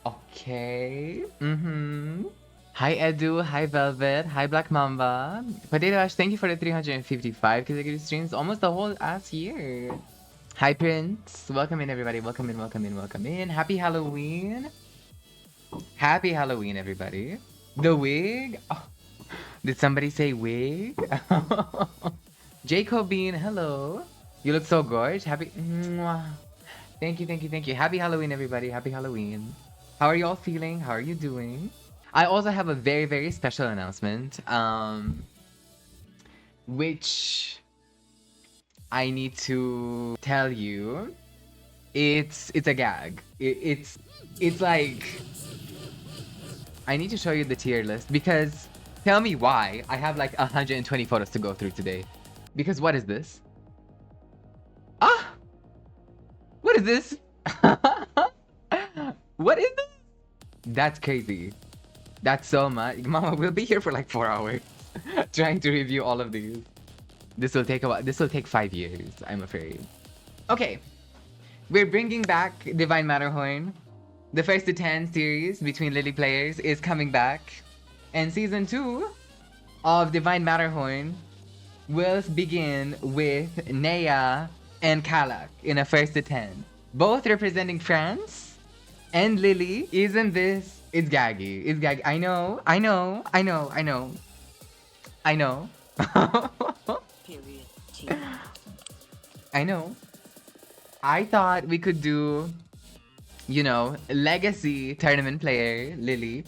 Okay. Hi Edu, hi Velvet, hi Black Mamba. Potato Ash, thank you for the 355 consecutive streams, almost the whole ass year. Hi Prince, welcome in everybody, welcome in, welcome in, welcome in. Happy Halloween. Happy Halloween, everybody. The wig? Oh, did somebody say wig? Jacobine, hello. You look so gorgeous. Happy. Mwah. Thank you, thank you, thank you. Happy Halloween, everybody. Happy Halloween. How are you all feeling? How are you doing? I also have a very, very special announcement, which I need to tell you. It's a gag. It's like I need to show you the tier list because tell me why I have like 120 photos to go through today. Because what is this? Ah, what is this? What is this? That's crazy. That's so much. Mama, we'll be here for like 4 hours trying to review all of these. This will take a while. This will take 5 years, I'm afraid. Okay, we're bringing back Divine Matterhorn. The first to 10 series between Lili players is coming back. And season 2 of Divine Matterhorn will begin with Nea and Kalak in a first to 10. Both representing France. And Lili, isn't this? It's gaggy. It's gaggy. I know. I know. I know. I know. I know. I know. I thought we could do, you know, legacy tournament player Lili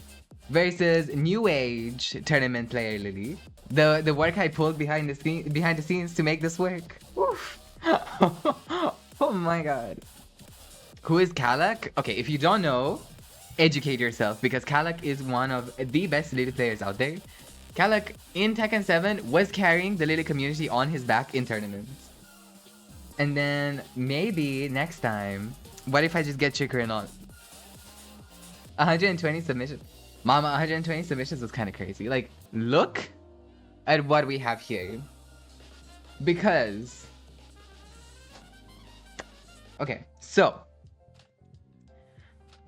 versus new age tournament player Lili. The work I pulled behind the scenes to make this work. Oof. Oh my god. Who is Kalak? Okay, if you don't know, educate yourself because Kalak is one of the best Lili players out there. Kalak in Tekken 7 was carrying the Lili community on his back in tournaments. And then maybe next time, what if I just get Chikrin on? 120 submissions. Mama, 120 submissions was kind of crazy. Like, look at what we have here. Because... Okay, so...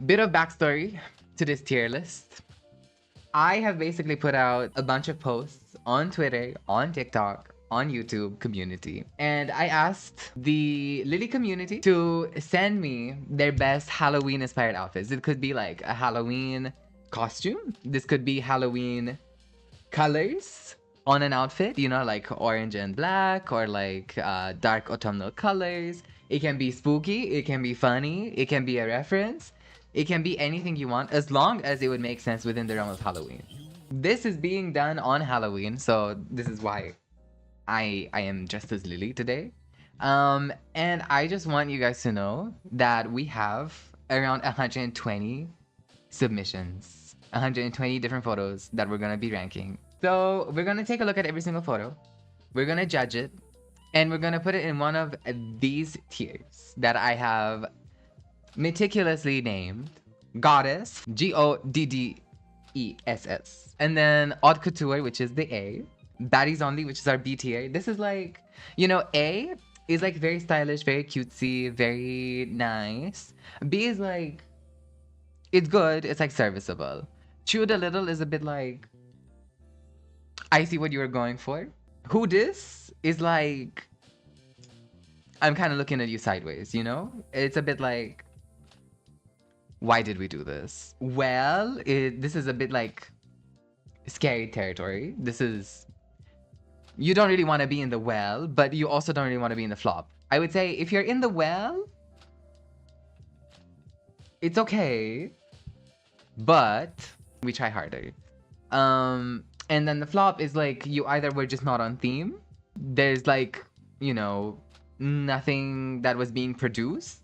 Bit of backstory to this tier list. I have basically put out a bunch of posts on Twitter, on TikTok, on YouTube community. And I asked the Lili community to send me their best Halloween inspired outfits. It could be like a Halloween costume. This could be Halloween colors on an outfit, you know, like orange and black or like dark autumnal colors. It can be spooky, it can be funny, it can be a reference. It can be anything you want as long as it would make sense within the realm of Halloween. This is being done on Halloween, so this is why I am dressed as Lili today. And I just want you guys to know that we have around 120 submissions, 120 different photos that we're gonna be ranking. So we're gonna take a look at every single photo. We're gonna judge it, and we're gonna put it in one of these tiers that I have meticulously named Goddess, Goddess, and then Haute Couture, which is the A, Baddies Only, which is our B tier. This is like, you know, A is like very stylish, very cutesy, very nice. B is like, it's good, it's like serviceable. Chewed a Little is a bit like, I see what you were going for. Who Dis is like, I'm kind of looking at you sideways, you know? It's a bit like, why did we do this? Well, this is a bit like scary territory. This is... You don't really want to be in the well, but you also don't really want to be in the flop. I would say if you're in the well, it's okay, but we try harder. And then the flop is like you either were just not on theme. There's like, you know, nothing that was being produced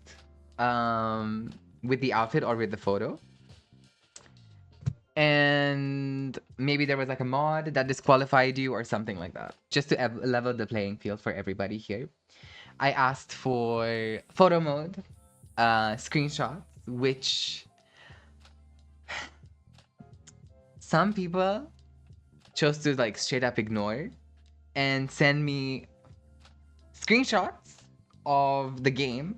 with the outfit or with the photo. And maybe there was like a mod that disqualified you or something like that. Just to level the playing field for everybody here. I asked for photo mode, screenshots, which some people chose to like straight up ignore and send me screenshots of the game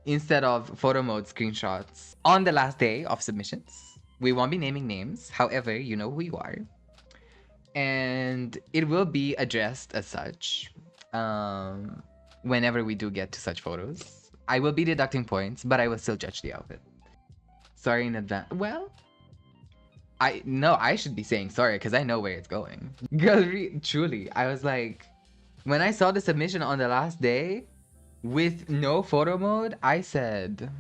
instead of photo mode screenshots on the last day of submissions. We won't be naming names. However, you know who you are. And it will be addressed as such whenever we do get to such photos. I will be deducting points, but I will still judge the outfit. Sorry in advance. Well, I should be saying sorry because I know where it's going. Girl, truly, I was like, when I saw the submission on the last day with no photo mode, I said,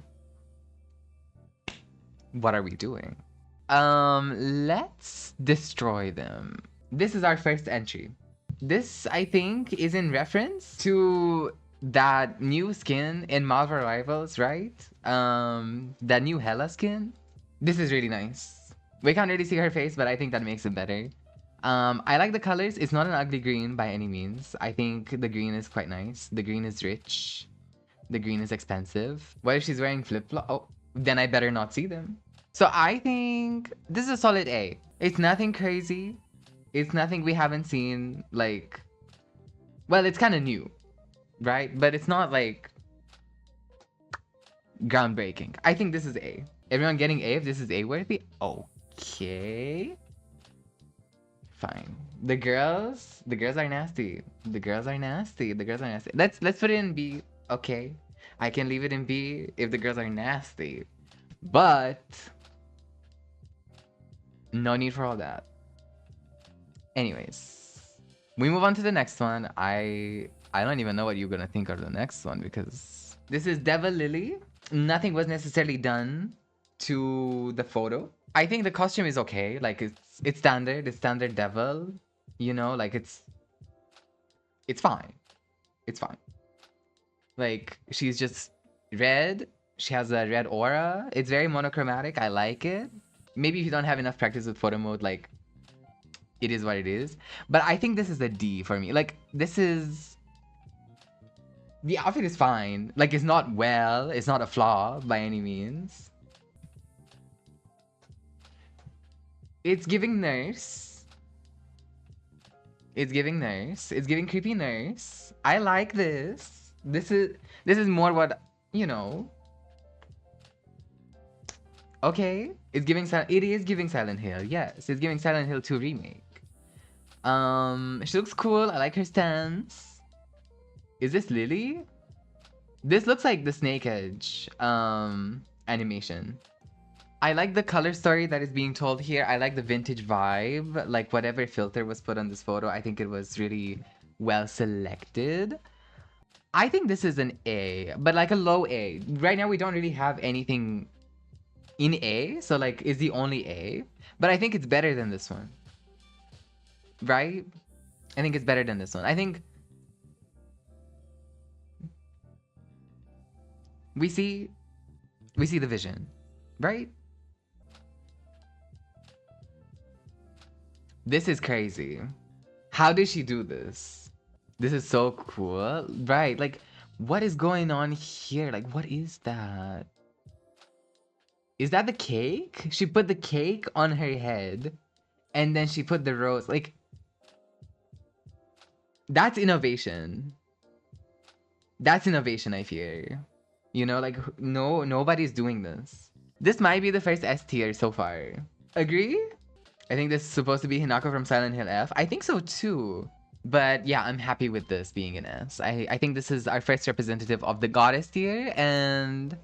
what are we doing? Let's destroy them. This is our first entry. This, I think, is in reference to that new skin in Marvel Rivals, right? That new Hela skin. This is really nice. We can't really see her face, but I think that makes it better. I like the colors. It's not an ugly green by any means. I think the green is quite nice. The green is rich. The green is expensive. What if she's wearing flip-flop? Oh, then I better not see them. So I think this is a solid A. It's nothing crazy. It's nothing we haven't seen, like... Well, it's kind of new, right? But it's not, like... groundbreaking. I think this is A. Everyone getting A if this is A-worthy? Okay. Fine. The girls are nasty. The girls are nasty. The girls are nasty. Let's put it in B. Okay. I can leave it in B if the girls are nasty. But... no need for all that. Anyways, we move on to the next one. I don't even know what you're gonna think of the next one because this is Devil Lili. Nothing was necessarily done to the photo. I think the costume is okay. Like it's standard. It's standard Devil. You know, like it's fine. It's fine. Like she's just red. She has a red aura. It's very monochromatic. I like it. Maybe if you don't have enough practice with photo mode, like it is what it is. But I think this is a D for me. Like, this is... the outfit is fine. Like, it's not well. It's not a flaw by any means. It's giving nurse. It's giving nurse. It's giving creepy nurse. I like this. This is more what, you know... Okay. It is giving Silent Hill. Yes, it's giving Silent Hill 2 remake. She looks cool. I like her stance. Is this Lili? This looks like the Snake Edge animation. I like the color story that is being told here. I like the vintage vibe. Like whatever filter was put on this photo, I think it was really well selected. I think this is an A, but like a low A. Right now we don't really have anything in A, so like it's the only A. But I think it's better than this one. Right? I think it's better than this one. I think we see the vision, right? This is crazy. How did she do this? This is so cool. Right, like what is going on here? Like what is that? Is that the cake? She put the cake on her head and then she put the rose. Like that's innovation. That's innovation, I fear. You know, like nobody's doing this. This might be the first S tier so far. Agree? I think this is supposed to be Hinako from Silent Hill F. I think so too. But yeah, I'm happy with this being an S. I think this is our first representative of the goddess tier, and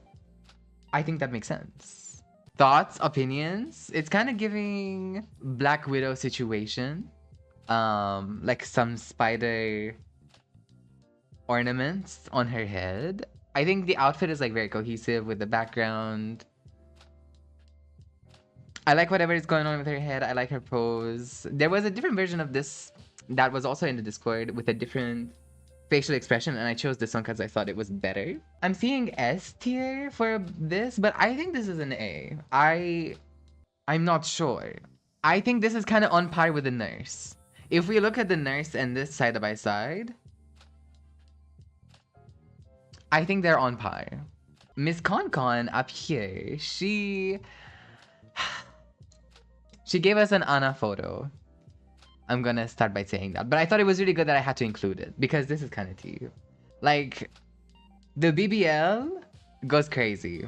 I think that makes sense. Thoughts, opinions? It's kind of giving Black Widow situation. Like some spider ornaments on her head. I think the outfit is like very cohesive with the background. I like whatever is going on with her head. I like her pose. There was a different version of this that was also in the Discord with a different facial expression, and I chose this one because I thought it was better. I'm seeing S tier for this, but I think this is an A. I'm not sure. I think this is kind of on par with the nurse. If we look at the nurse and this side by side, I think they're on par. Miss Concon up here, she gave us an Anna photo. I'm gonna start by saying that. But I thought it was really good that I had to include it because this is kind of tea. Like, the BBL Goes crazy.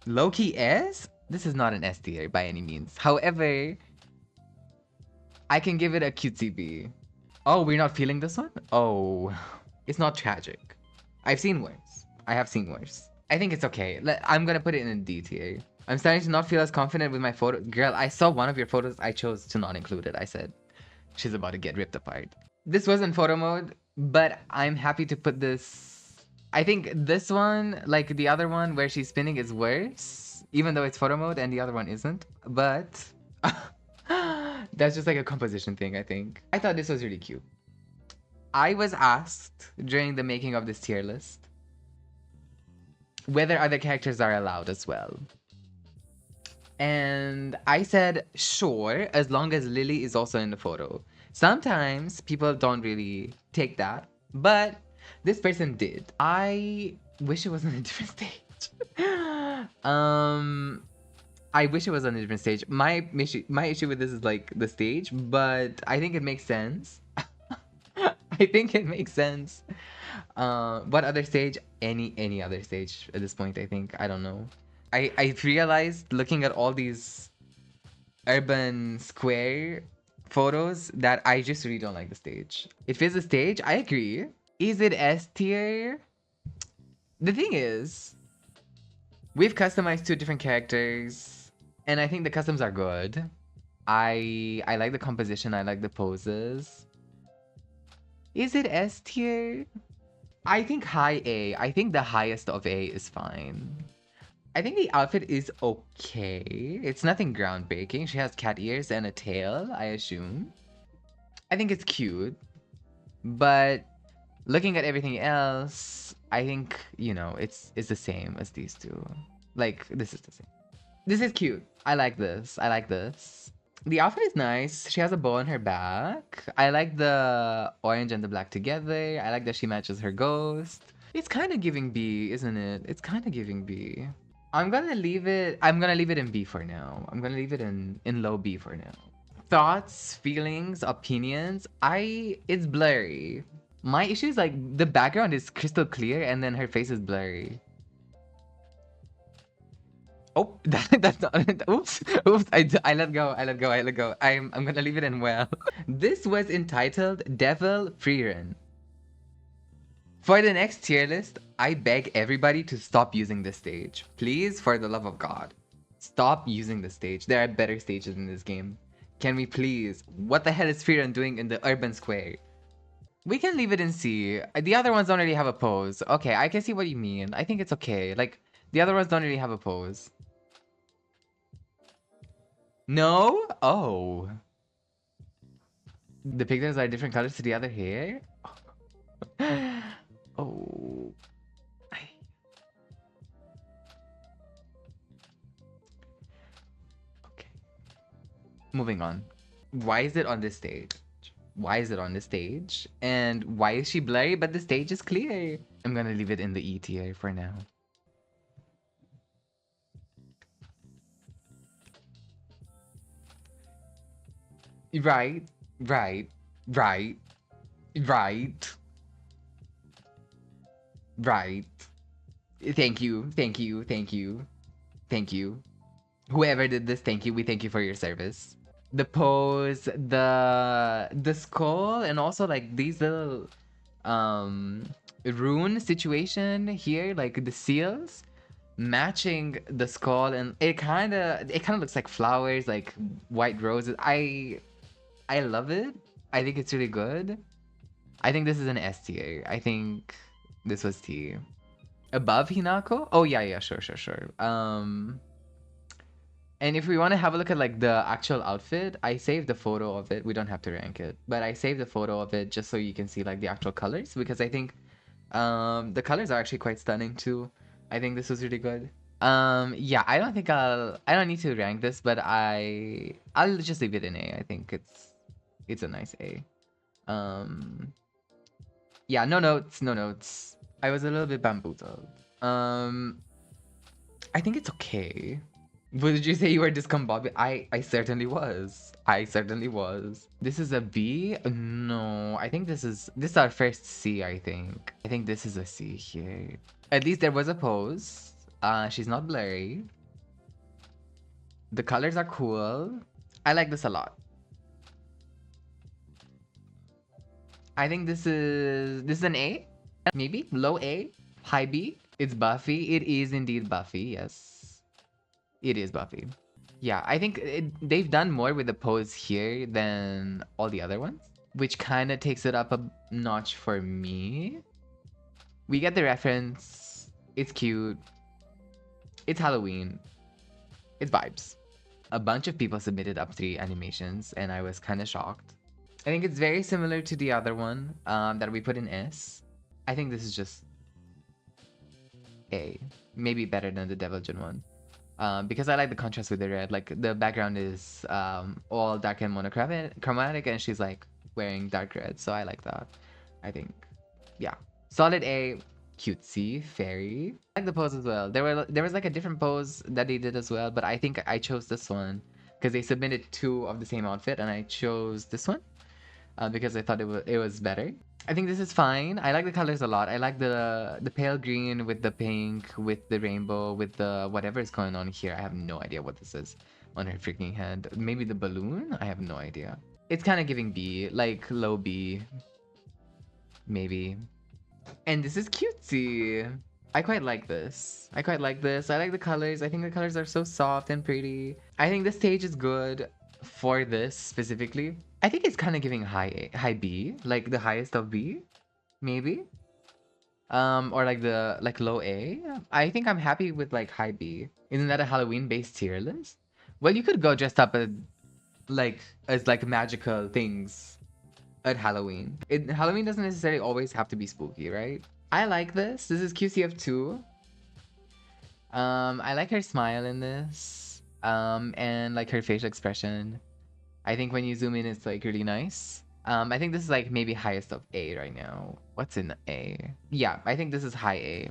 Low-key S? This is not an S tier by any means. However, I can give it a cutesy B. Oh, we're not feeling this one? Oh, it's not tragic. I've seen worse. I have seen worse. I think it's okay. I'm gonna put it in a D tier. I'm starting to not feel as confident with my photo. Girl, I saw one of your photos. I chose to not include it. I said, she's about to get ripped apart. This was in photo mode, but I'm happy to put this. I think this one, like the other one where she's spinning, is worse, even though it's photo mode and the other one isn't. But that's just like a composition thing, I think. I thought this was really cute. I was asked during the making of this tier list whether other characters are allowed as well. And I said, sure, as long as Lili is also in the photo. Sometimes people don't really take that, but this person did. I wish it was on a different stage. I wish it was on a different stage. My issue with this is like the stage, but I think it makes sense. I think it makes sense. What other stage? Any other stage at this point, I think. I don't know. I realized looking at all these urban square photos that I just really don't like the stage. It fits the stage, I agree. Is it S tier? The thing is, we've customized 2 different characters, and I think the customs are good. I like the composition, I like the poses. Is it S tier? I think high A. I think the highest of A is fine. I think the outfit is okay. It's nothing groundbreaking. She has cat ears and a tail, I assume. I think it's cute. But looking at everything else, I think, you know, it's the same as these two. Like, this is the same. This is cute. I like this. I like this. The outfit is nice. She has a bow on her back. I like the orange and the black together. I like that she matches her ghost. It's kind of giving B, isn't it? It's kind of giving B. I'm gonna leave it in B for now. I'm gonna leave it in low B for now. Thoughts, feelings, opinions. It's blurry. My issue is like the background is crystal clear and then her face is blurry. Oh, that's not. Oops, oops. I let go. I let go. I let go. I'm gonna leave it in well. This was entitled Devil Freerun. For the next tier list, I beg everybody to stop using this stage. Please, for the love of God, stop using the stage. There are better stages in this game. Can we please? What the hell is Freerun doing in the urban square? We can leave it in C. The other ones don't really have a pose. Okay, I can see what you mean. I think it's okay. Like, the other ones don't really have a pose. No? Oh. The pigtails are different colors to the other hair? Oh. Okay. Moving on. Why is it on this stage? Why is it on this stage? And why is she blurry but the stage is clear? I'm gonna leave it in the E tier for now. Right, right, right, right, right. Thank you, thank you, thank you, thank you. Whoever did this, thank you. We thank you for your service. The pose, the skull, and also like these little rune situation here, like the seals matching the skull, and it kind of looks like flowers, like white roses. I love it. I think it's really good. I think this is an S tier. I think this was T. Above Hinako? Oh yeah, yeah, sure, sure, sure. And if we want to have a look at like the actual outfit, I saved the photo of it. We don't have to rank it, but I saved the photo of it just so you can see like the actual colors, because I think the colors are actually quite stunning too. I think this was really good. Yeah, I don't need to rank this, but I'll just leave it in A. I think it's a nice A. Yeah, no notes, no notes. I was a little bit bamboozled. I think it's okay. Would you say you were discombobulated? I certainly was. I certainly was. This is a B? No, I think this is our first C, I think. I think this is a C here. At least there was a pose. She's not blurry. The colors are cool. I like this a lot. I think this is an A, maybe low A, high B. It's Buffy. It is indeed Buffy. Yes, it is Buffy. Yeah, I think they've done more with the pose here than all the other ones, which kind of takes it up a notch for me. We get the reference. It's cute. It's Halloween. It's vibes. A bunch of people submitted up 3 animations, and I was kind of shocked. I think it's very similar to the other one that we put in S. I think this is just A. Maybe better than the Devilgen one. Because I like the contrast with the red. Like, the background is all dark and monochromatic, and she's like wearing dark red. So I like that. I think, yeah. Solid A, cutesy, fairy. I like the pose as well. There was like a different pose that they did as well, but I think I chose this one because they submitted 2 of the same outfit, and I chose this one because I thought it was better. I think this is fine. I like the colors a lot. I like the pale green with the pink, with the rainbow, with the whatever is going on here. I have no idea what this is on her freaking head. Maybe the balloon? I have no idea. It's kind of giving B, like low B. Maybe. And this is cutesy. I quite like this. I quite like this. I like the colors. I think the colors are so soft and pretty. I think the stage is good for this specifically. I think it's kind of giving high B, like the highest of B, maybe. Or like low A. I think I'm happy with like high B. Isn't that a Halloween-based tier list? Well, you could go dressed up as like magical things at Halloween. Halloween doesn't necessarily always have to be spooky, right? I like this. This is QCF2. I like her smile in this. And like her facial expression. I think when you zoom in, it's like really nice. I think this is like maybe highest of A right now. What's in A? Yeah, I think this is high A.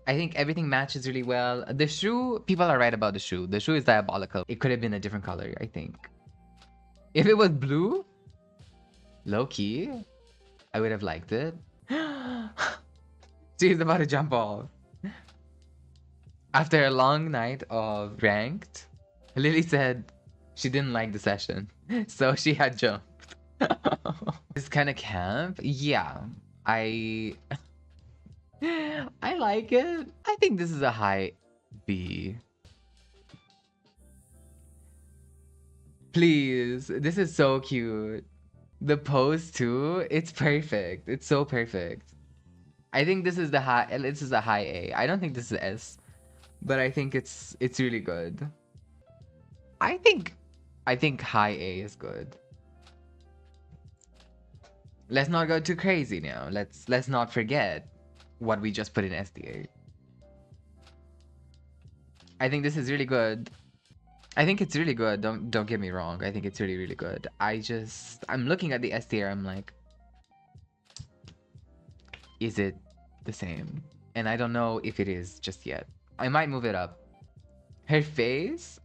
I think everything matches really well. The shoe, people are right about the shoe. The shoe is diabolical. It could have been a different color, I think. If it was blue, low key, I would have liked it. She's about to jump off. After a long night of ranked, Lili said she didn't like the session, so she had jumped. It's kind of camp. Yeah, I like it. I think this is a high B. Please, this is so cute. The pose too, it's perfect. It's so perfect. I think this is the high. This is a high A. I don't think this is S, but I think it's really good. I think high A is good. Let's not go too crazy now. Let's not forget what we just put in SDA. I think this is really good. I think it's really good. Don't get me wrong. I think it's really good. I'm looking at the S tier. I'm like, is it the same? And I don't know if it is just yet. I might move it up. Her face.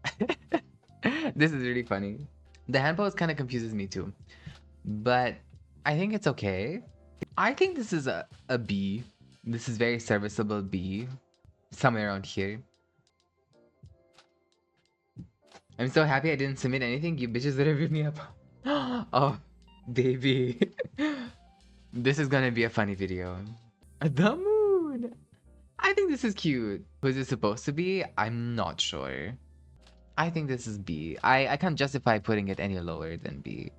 This is really funny. The hand pose kind of confuses me too, but I think it's okay. I think this is a B. This is very serviceable B, somewhere around here. I'm so happy I didn't submit anything. You bitches would have ripped me up. Oh, baby. This is gonna be a funny video. The moon. I think this is cute. Who's it supposed to be? I'm not sure. I think this is B. I can't justify putting it any lower than B.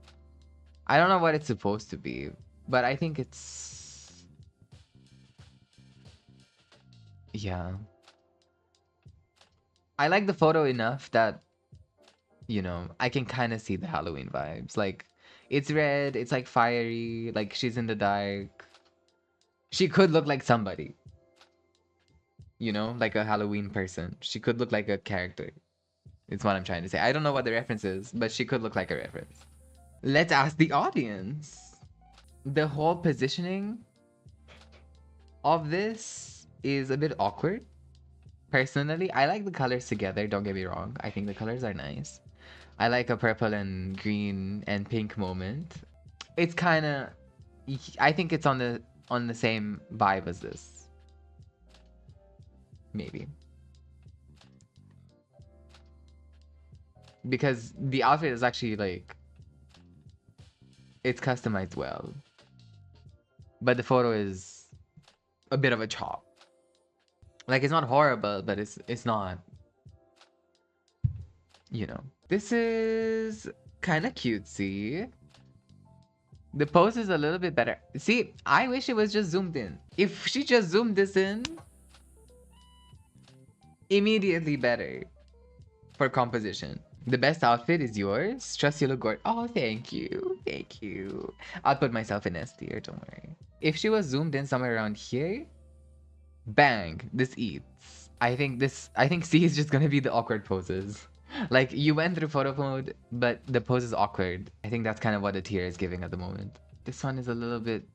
I don't know what it's supposed to be, but I think it's... Yeah. I like the photo enough that, you know, I can kind of see the Halloween vibes. Like, it's red, it's like fiery, like she's in the dark. She could look like somebody. You know, like a Halloween person. She could look like a character. It's what I'm trying to say. I don't know what the reference is, but she could look like a reference. Let's ask the audience. The whole positioning of this is a bit awkward. Personally, I like the colors together, don't get me wrong. I think the colors are nice. I like a purple and green and pink moment. It's kind of... I think it's on the same vibe as this. Maybe. because the outfit is actually like it's customized well, but the photo is a bit of a chop. Like it's not horrible, but it's not, you know. This is kind of cutesy. The pose is a little bit better. See, I wish it was just zoomed in. If she just zoomed this in, immediately better for composition. The best outfit is yours. Trust you look good. Oh, thank you. Thank you. I'll put myself in S tier, don't worry. If she was zoomed in somewhere around here, bang, this eats. I think C is just gonna be the awkward poses. Like you went through photo mode, but the pose is awkward. I think that's kind of what the tier is giving at the moment. This one is a little bit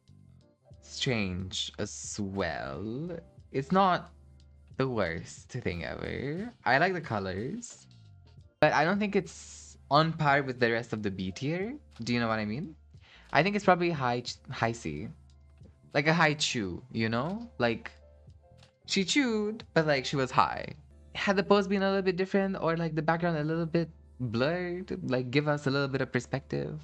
strange as well. It's not the worst thing ever. I like the colors, but I don't think it's on par with the rest of the B tier. Do you know what I mean? I think it's probably high C, like a high chew. You know, like she chewed, but like she was high. Had the pose been a little bit different, or like the background a little bit blurred, like give us a little bit of perspective,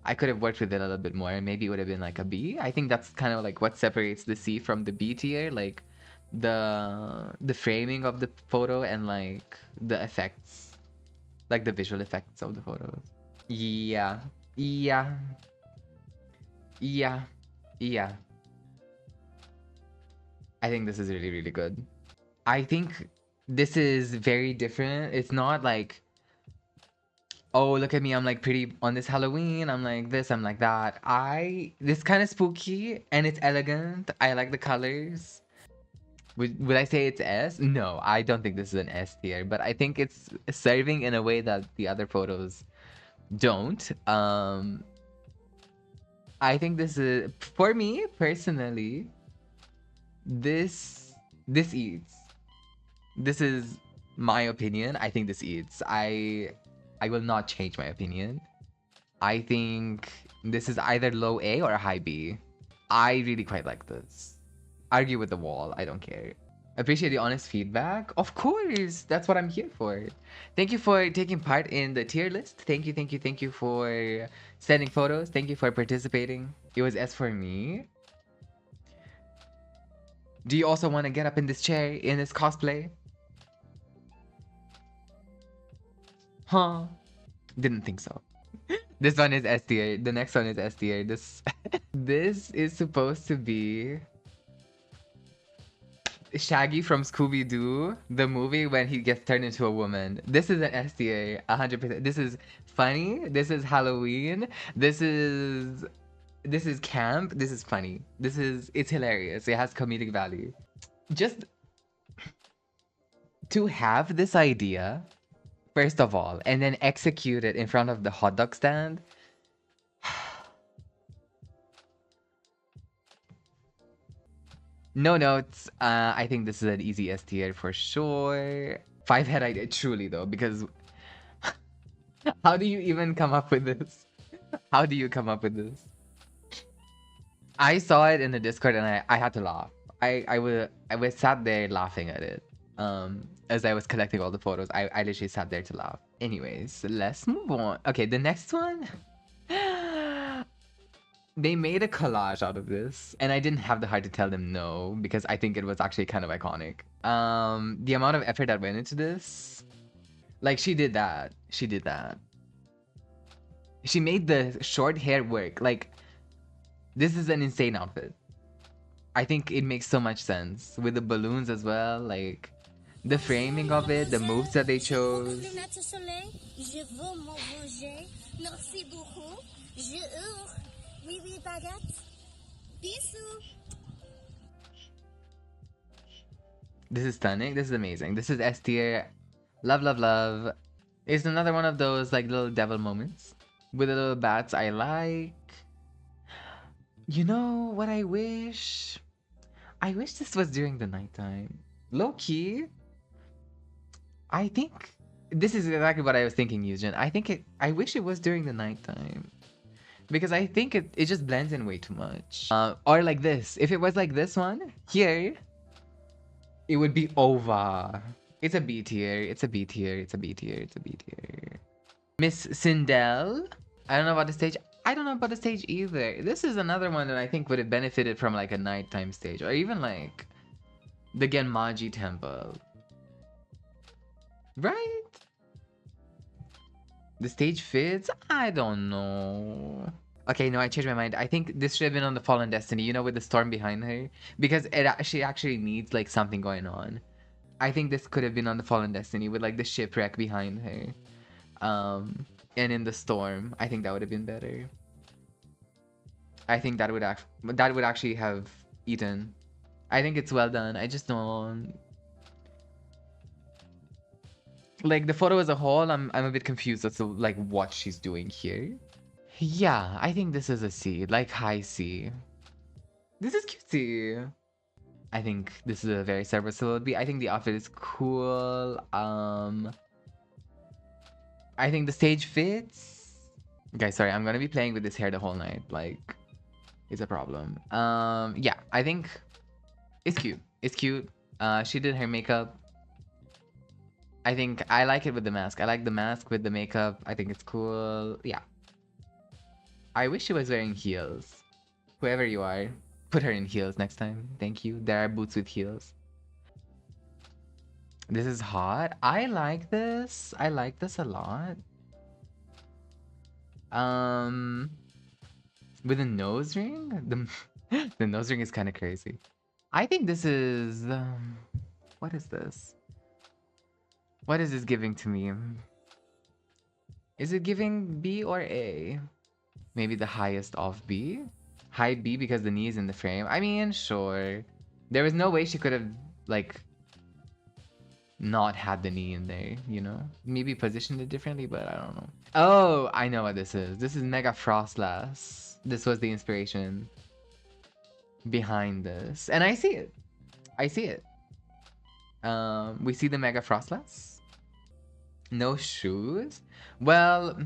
I could have worked with it a little bit more. Maybe it would have been like a B. I think that's kind of like what separates the C from the B tier, like the framing of the photo and like the effects, like the visual effects of the photos. Yeah, yeah, yeah, yeah. I think this is really, really good. I think this is very different. It's not like, oh, look at me, I'm like pretty on this Halloween, I'm like this, I'm like that. This kind of spooky and it's elegant. I like the colors. Would I say it's S? No, I don't think this is an S tier, but I think it's serving in a way that the other photos don't. I think this is, for me personally, this eats. This is my opinion. I think this eats. I will not change my opinion. I think this is either low A or high B. I really quite like this. Argue with the wall. I don't care. Appreciate the honest feedback. Of course, that's what I'm here for. Thank you for taking part in the tier list. Thank you, thank you, thank you for sending photos. Thank you for participating. It was S for me. Do you also want to get up in this chair in this cosplay? Huh? Didn't think so. This one is S tier. The next one is S tier. This is supposed to be Shaggy from Scooby-Doo, the movie when he gets turned into a woman. This is an S tier, 100%. This is funny. This is Halloween. This is camp. This is funny. It's hilarious. It has comedic value. Just to have this idea, first of all, and then execute it in front of the hot dog stand. No notes. I think this is an easy S tier for sure. 5 head idea, truly though, because how do you even come up with this? How do you come up with this? I saw it in the Discord and I had to laugh. I was sat there laughing at it. As I was collecting all the photos, I literally sat there to laugh. Anyways, let's move on. Okay, the next one. They made a collage out of this, and I didn't have the heart to tell them no because I think it was actually kind of iconic. The amount of effort that went into this, like she did that. She did that. She made the short hair work. Like, this is an insane outfit. I think it makes so much sense with the balloons as well. Like, the framing of it, the moves that they chose. This is stunning. This is amazing. This is S tier. Love, love, love. It's another one of those like little devil moments with the little bats I like. You know what I wish? I wish this was during the nighttime. Low key. I think this is exactly what I was thinking, Eugen. I wish it was during the nighttime. Because I think it just blends in way too much. Or like this. If it was like this one, here, it would be over. It's a B tier. It's a B tier. It's a B tier. It's a B tier. Miss Sindel. I don't know about the stage. I don't know about the stage either. This is another one that I think would have benefited from like a nighttime stage or even like the Genmaji temple. Right? The stage fits? I don't know. Okay, no, I changed my mind. I think this should have been on the Fallen Destiny, you know, with the storm behind her. Because she actually needs like something going on. I think this could have been on the Fallen Destiny with like the shipwreck behind her. And in the storm. I think that would have been better. I think that would actually have eaten. I think it's well done. I just don't like the photo as a whole. I'm a bit confused as to like what she's doing here. Yeah, I think this is a C, like high C. This is cutesy. I think this is a very serviceable B. I think the outfit is cool. I think the stage fits. Guys, sorry, I'm gonna be playing with this hair the whole night. Like, it's a problem. Yeah, I think it's cute. It's cute. She did her makeup. I think I like it with the mask. I like the mask with the makeup. I think it's cool. Yeah. I wish she was wearing heels. Whoever you are, put her in heels next time. Thank you. There are boots with heels. This is hot. I like this. I like this a lot. Um, with a nose ring? The nose ring is kind of crazy. I think this is... what is this? What is this giving to me? Is it giving B or A? Maybe the highest of B? High B because the knee is in the frame? I mean, sure. There was no way she could have, like, not had the knee in there, you know? Maybe positioned it differently, but I don't know. Oh, I know what this is. This is Mega Frostlass. This was the inspiration behind this. And I see it. I see it. We see the Mega Frostlass. No shoes? Well,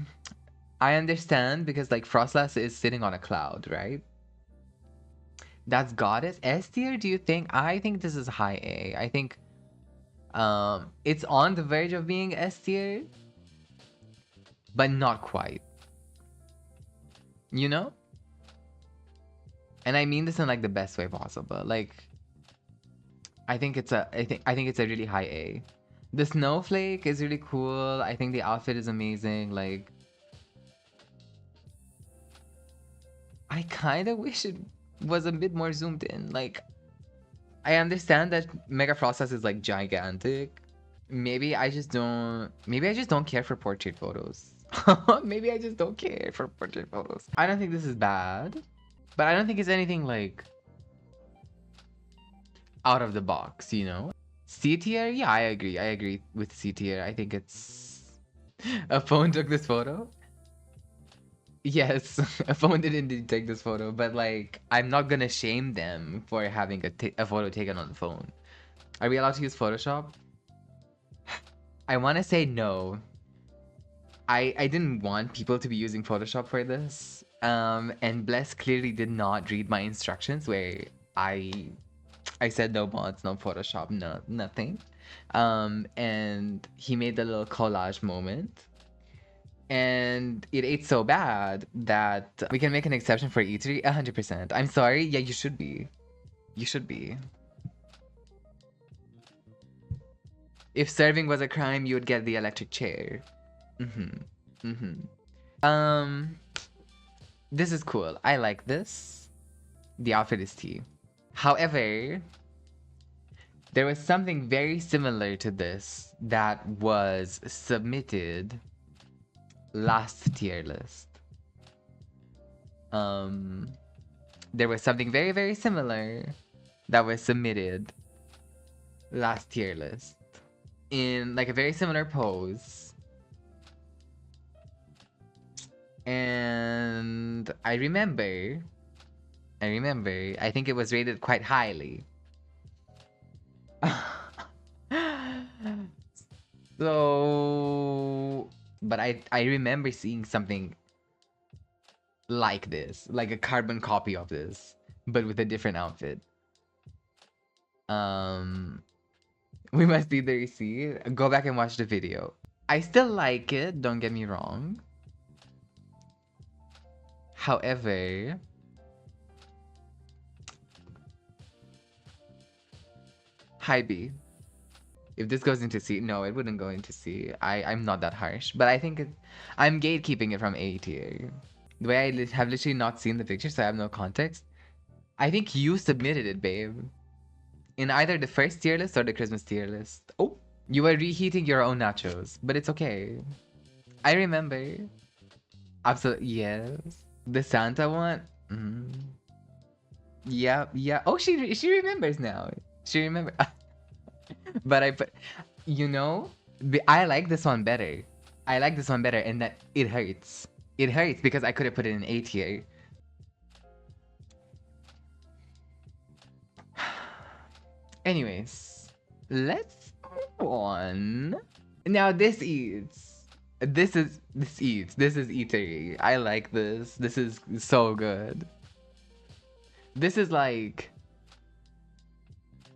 I understand because like Frostlass is sitting on a cloud, right? That's Goddess. S tier, do you think? I think this is high A. I think it's on the verge of being S tier, but not quite. You know? And I mean this in like the best way possible. Like I think it's a really high A. The snowflake is really cool. I think the outfit is amazing. Like I kind of wish it was a bit more zoomed in. Like I understand that Mega Frostlass is like gigantic. Maybe I just don't care for portrait photos. Maybe I just don't care for portrait photos. I don't think this is bad, but I don't think it's anything like out of the box, you know? C tier? Yeah, I agree. I agree with C tier. I think it's a phone took this photo. Yes, a phone did indeed take this photo, but like I'm not gonna shame them for having a photo taken on the phone. Are we allowed to use Photoshop? I want to say no. I didn't want people to be using Photoshop for this. And Bless clearly did not read my instructions where I said no mods, no Photoshop, no nothing. And he made the little collage moment. And it ate so bad that we can make an exception for E3 100%. I'm sorry. Yeah, you should be. You should be. If serving was a crime, you would get the electric chair. Mm-hmm. Mm-hmm. This is cool. I like this. The outfit is tea. However, there was something very similar to this that was submitted last tier list. There was something very, very similar that was submitted last tier list in like a very similar pose. And I remember, I think it was rated quite highly. So, but I remember seeing something like this, like a carbon copy of this, but with a different outfit. Um, We must see the receipt. Go back and watch the video. I still like it, don't get me wrong. However, hi B. If this goes into C, no, it wouldn't go into C. I'm not that harsh, but I think I'm gatekeeping it from A tier. The way have literally not seen the picture, so I have no context. I think you submitted it, babe. In either the first tier list or the Christmas tier list. Oh, you were reheating your own nachos, but it's okay. I remember. Absolutely, yes. The Santa one? Mm. Yeah, yeah. Oh, she remembers now. She remember. But I put, you know, I like this one better. I like this one better, and that it hurts. It hurts because I could have put it in A tier. Anyways, let's move on. Now this eats. This eats. This is eatery. I like this. This is so good. This is like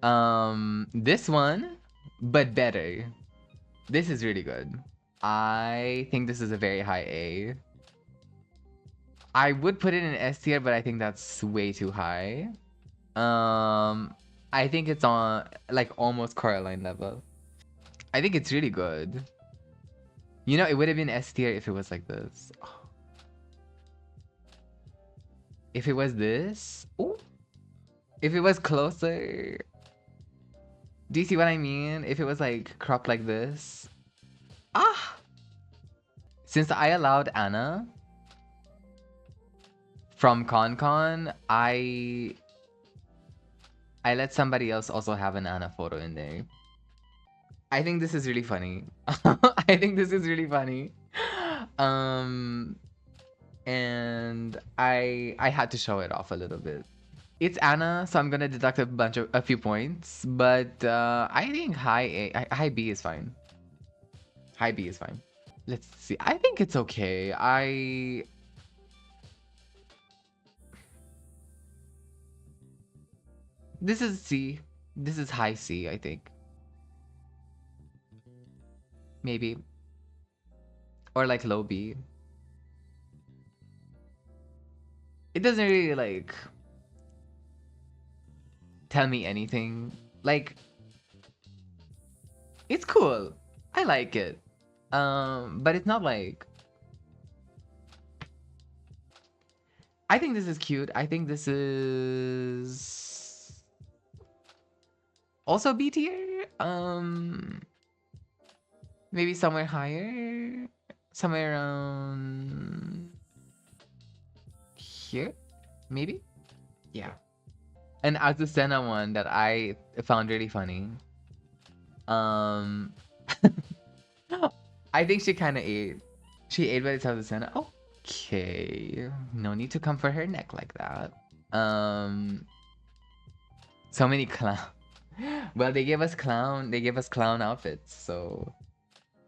this one, but better. This is really good. I think this is a very high A. I would put it in S tier, but I think that's way too high. I think it's on like almost Coraline level. I think it's really good. You know, it would have been S tier if it was like this. If it was this, ooh. If it was closer. Do you see what I mean? If it was like cropped like this. Ah! Since I allowed Anna from ConCon, I let somebody else also have an Anna photo in there. I think this is really funny. I think this is really funny. And I had to show it off a little bit. It's Anna, so I'm gonna deduct a few points, but I think high B is fine. High B is fine. Let's see. I think it's okay. This is C. This is high C, I think. Maybe. Or like low B. It doesn't really like tell me anything. Like, it's cool. I like it. But it's not like, I think this is cute. I think this is also B tier. Maybe somewhere higher. Somewhere around here, maybe. Yeah. And Azucena one that I found really funny. I think she kind of ate. She ate, but it's Azucena. Okay, no need to come for her neck like that. So many clown. Well, they gave us clown. They gave us clown outfits, so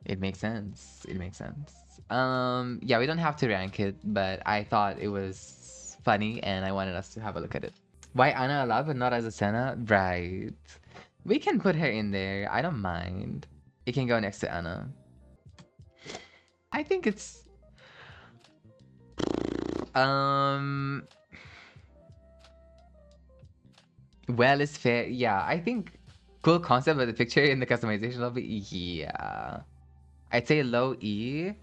it makes sense. It makes sense. Yeah, we don't have to rank it, but I thought it was funny, and I wanted us to have a look at it. Why Anna allowed but not Azucena? Right. We can put her in there. I don't mind. It can go next to Anna. I think it's well is fair. Yeah, I think cool concept of the picture in the customization of it. Yeah. I'd say low E.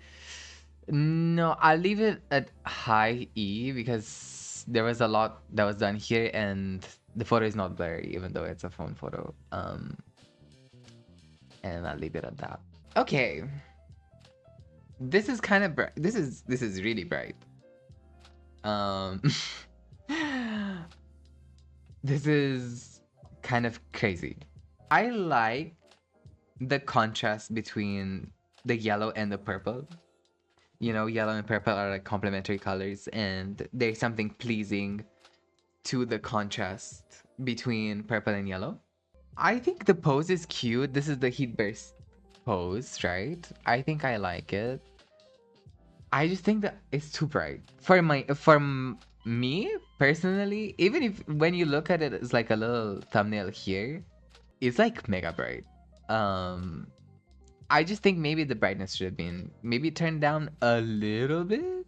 No, I'll leave it at high E because there was a lot that was done here and the photo is not blurry even though it's a phone photo. And I'll leave it at that. Okay. This is kind of bright. This is really bright. This is kind of crazy. I like the contrast between the yellow and the purple. You know, yellow and purple are like complementary colors, and there's something pleasing to the contrast between purple and yellow. I think the pose is cute. This is the heat burst pose, right? I think I like it. I just think that it's too bright for me personally. Even if when you look at it as like a little thumbnail here, it's like mega bright. Um, I just think maybe the brightness should have been maybe turned down a little bit.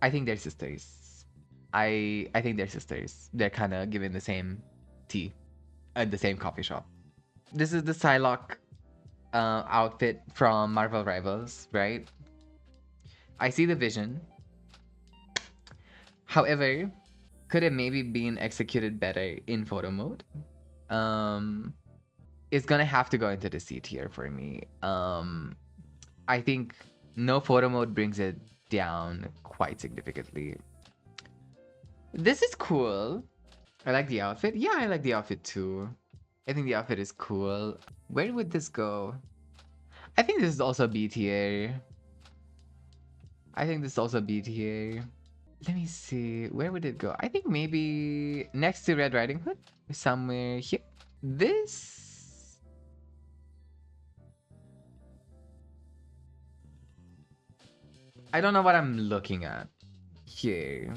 I think they're sisters. I think they're sisters. They're kind of giving the same tea at the same coffee shop. This is the Psylocke outfit from Marvel Rivals, right? I see the vision. However, could it maybe been executed better in photo mode? Um, it's gonna have to go into the C tier for me. I think no photo mode brings it down quite significantly. This is cool. I like the outfit. Yeah, I like the outfit too. I think the outfit is cool. Where would this go? I think this is also B tier. I think this is also B tier. Let me see. Where would it go? I think maybe next to Red Riding Hood. Somewhere here. This... I don't know what I'm looking at here.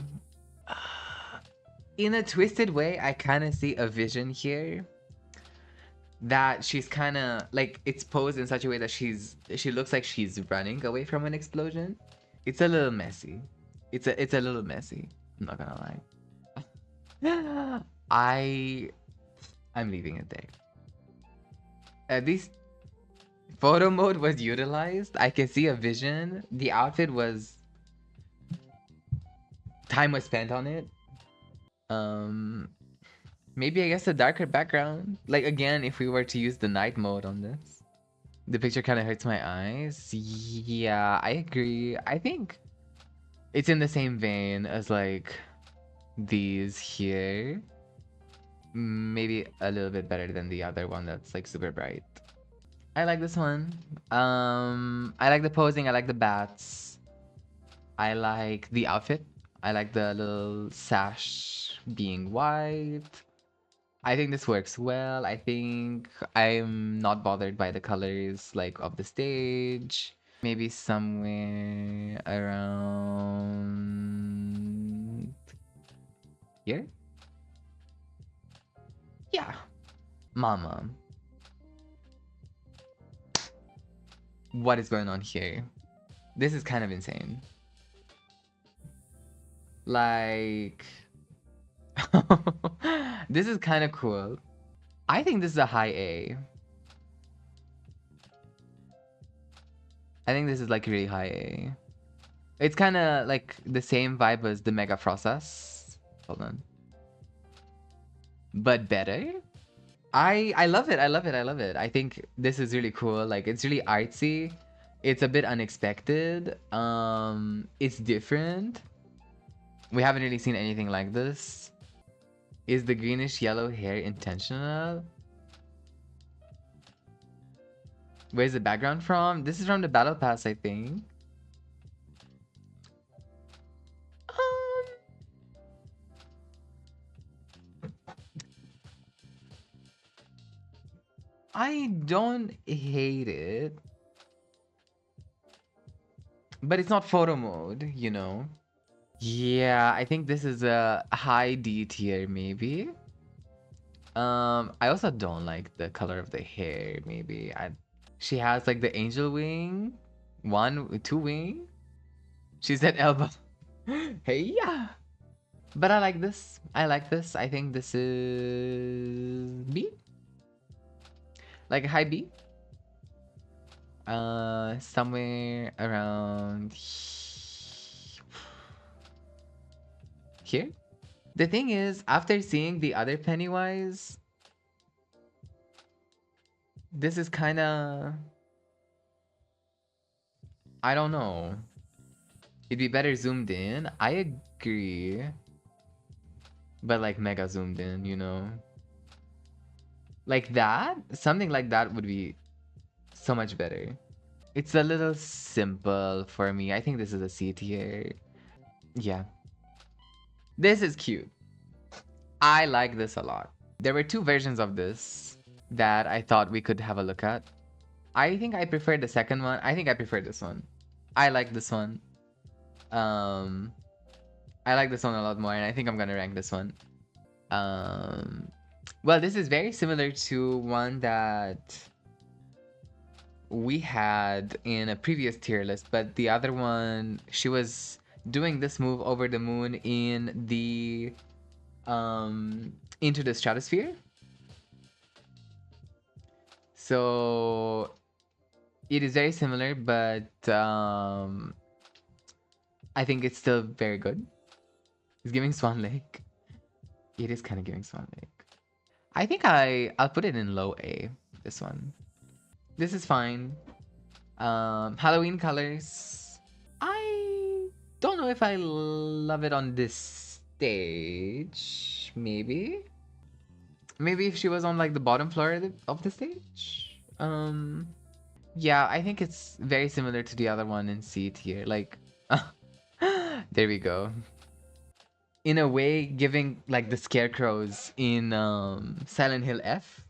In a twisted way, I kind of see a vision here that she's kind of like it's posed in such a way that she looks like she's running away from an explosion. It's a little messy. It's a little messy. I'm not gonna lie. I'm leaving it there. At least photo mode was utilized. I can see a vision. The outfit was time was spent on it. Maybe I guess a darker background. Like again, if we were to use the night mode on this, the picture kind of hurts my eyes. Yeah, I agree. I think it's in the same vein as like these here. Maybe a little bit better than the other one that's like super bright. I like this one. I like the posing. I like the bats. I like the outfit. I like the little sash being white. I think this works well. I think I'm not bothered by the colors like of the stage. Maybe somewhere around here? Yeah. Mama. What is going on here? This is kind of insane. Like... this is kind of cool. I think this is a high A. I think this is like really high A. It's kind of like the same vibe as the Mega Process. Hold on. But better? I love it. I love it. I love it. I think this is really cool. Like it's really artsy. It's a bit unexpected. It's different. We haven't really seen anything like this. Is the greenish yellow hair intentional? Where's the background from? This is from the Battle Pass, I think. I don't hate it. But it's not photo mode, you know? Yeah, I think this is a high D tier, maybe. I also don't like the color of the hair, maybe. She has like the angel wing. Two wing. She said elbow. Hey, yeah. But I like this. I like this. I think this is B. Like a high B. Somewhere around here. The thing is, after seeing the other Pennywise, this is kind of... I don't know. It'd be better zoomed in. I agree. But like mega zoomed in, you know? Like that? Something like that would be so much better. It's a little simple for me. I think this is a C tier. Yeah. This is cute. I like this a lot. There were two versions of this that I thought we could have a look at. I think I prefer the second one. I think I prefer this one. I like this one. I like this one a lot more, and I think I'm gonna rank this one. Well, this is very similar to one that we had in a previous tier list, but the other one, she was doing this move over the moon in the Into the Stratosphere. So it is very similar, but I think it's still very good. It's giving Swan Lake. It is kind of giving Swan Lake. I think I'll put it in low A. This one. This is fine. Halloween colors. I don't know if I love it on this stage. Maybe. Maybe if she was on like the bottom floor of the stage. Yeah, I think it's very similar to the other one in C tier. Like, there we go. In a way, giving like the scarecrows in Silent Hill F.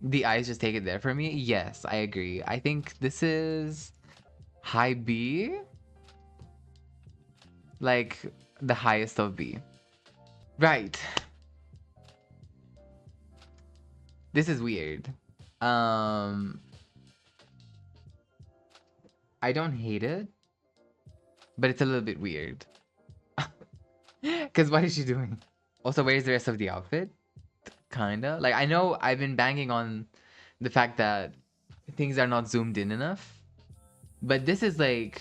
The eyes just take it there for me. Yes, I agree. I think this is high B. Like the highest of B. Right. This is weird. I don't hate it, but it's a little bit weird. Because what is she doing? Also, where's the rest of the outfit? Kinda. Like, I know I've been banging on the fact that things are not zoomed in enough, but this is like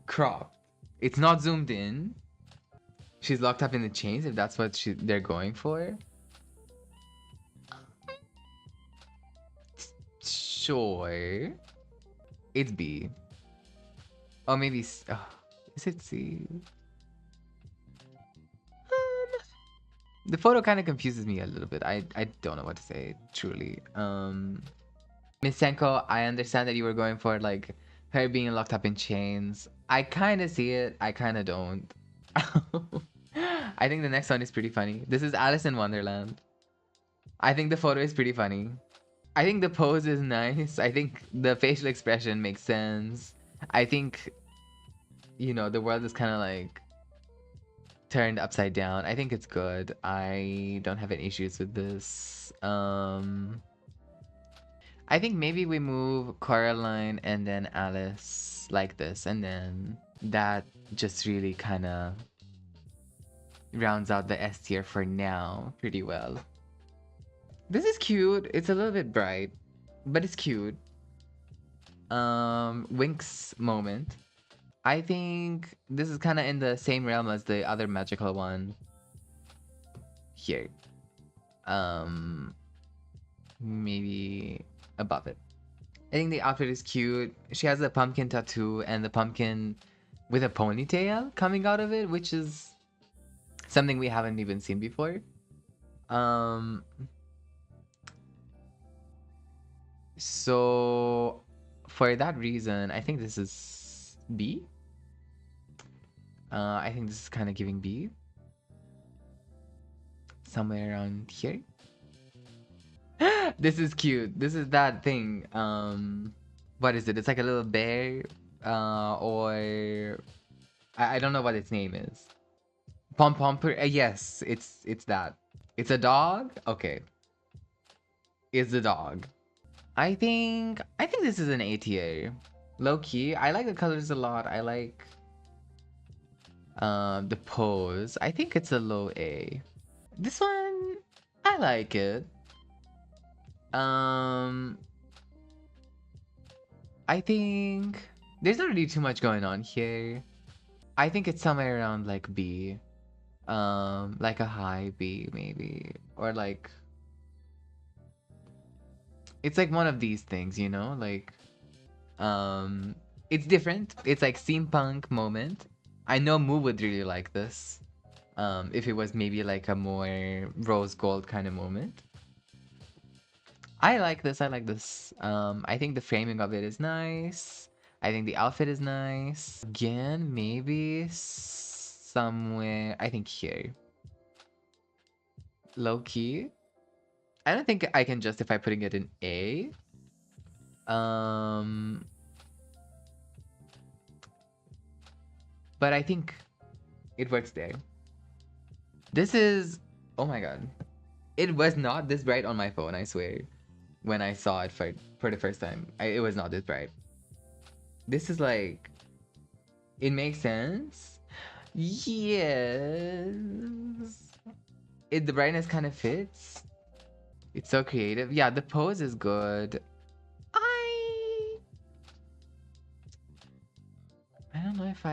cropped. It's not zoomed in. She's locked up in the chains if that's what they're going for. Sure. It's B. Oh, maybe. Oh, is it C? The photo kind of confuses me a little bit. I don't know what to say, truly. Miss Senko, I understand that you were going for like her being locked up in chains. I kind of see it. I kind of don't. I think the next one is pretty funny. This is Alice in Wonderland. I think the photo is pretty funny. I think the pose is nice. I think the facial expression makes sense. I think, the world is kind of like turned upside down. I think it's good. I don't have any issues with this. I think maybe we move Coraline and then Alice like this, and then that just really kind of rounds out the S tier for now pretty well. This is cute. It's a little bit bright, but it's cute. Winx moment. I think this is kind of in the same realm as the other magical one here. Maybe above it. I think the outfit is cute. She has a pumpkin tattoo and the pumpkin with a ponytail coming out of it, which is something we haven't even seen before. So for that reason, I think this is B. I think this is kind of giving B. Somewhere around here. This is cute. This is that thing. What is it? It's like a little bear. Or I don't know what its name is. Pom pom. Yes, it's that. It's a dog. Okay. It's a dog. I think this is an A tier. Low key. I like the colors a lot. I like the pose. I think it's a low A. This one, I like it. I think there's not really too much going on here. I think it's somewhere around like B. Like a high B maybe. Or like it's like one of these things, like it's different. It's like steampunk moment. I know Moo would really like this. If it was maybe like a more rose gold kind of moment. I like this. I like this. I think the framing of it is nice. I think the outfit is nice. Again, maybe somewhere. I think here. Low key. I don't think I can justify putting it in A. But I think it works there. This is. Oh my god. It was not this bright on my phone, I swear. When I saw it for the first time, it was not this bright. This is like, it makes sense. Yes. The brightness kind of fits. It's so creative. Yeah, the pose is good. I I don't know if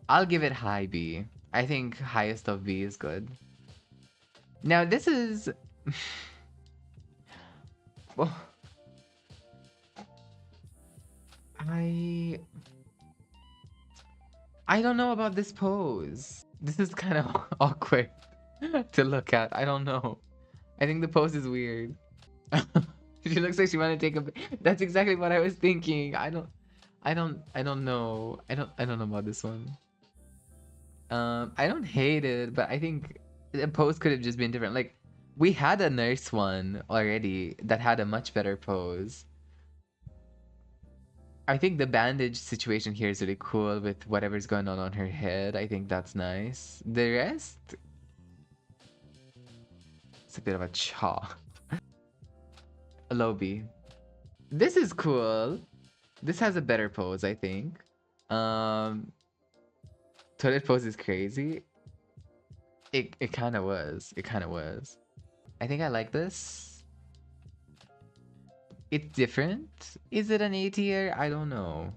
I'll give it high B. I think highest of B is good. Now this is well, I I don't know about this pose. This is kind of awkward to look at. I don't know. I think the pose is weird. She looks like she want to take a. That's exactly what I was thinking. I don't know. I don't know about this one. I don't hate it, but I think the pose could have just been different. Like we had a nurse one already that had a much better pose. I think the bandage situation here is really cool with whatever's going on her head. I think that's nice. The rest, it's a bit of a chop. A low B. This is cool. This has a better pose, I think. Um, Toilet pose is crazy. It kind of was. It kind of was. I think I like this. It's different. Is it an A tier? I don't know.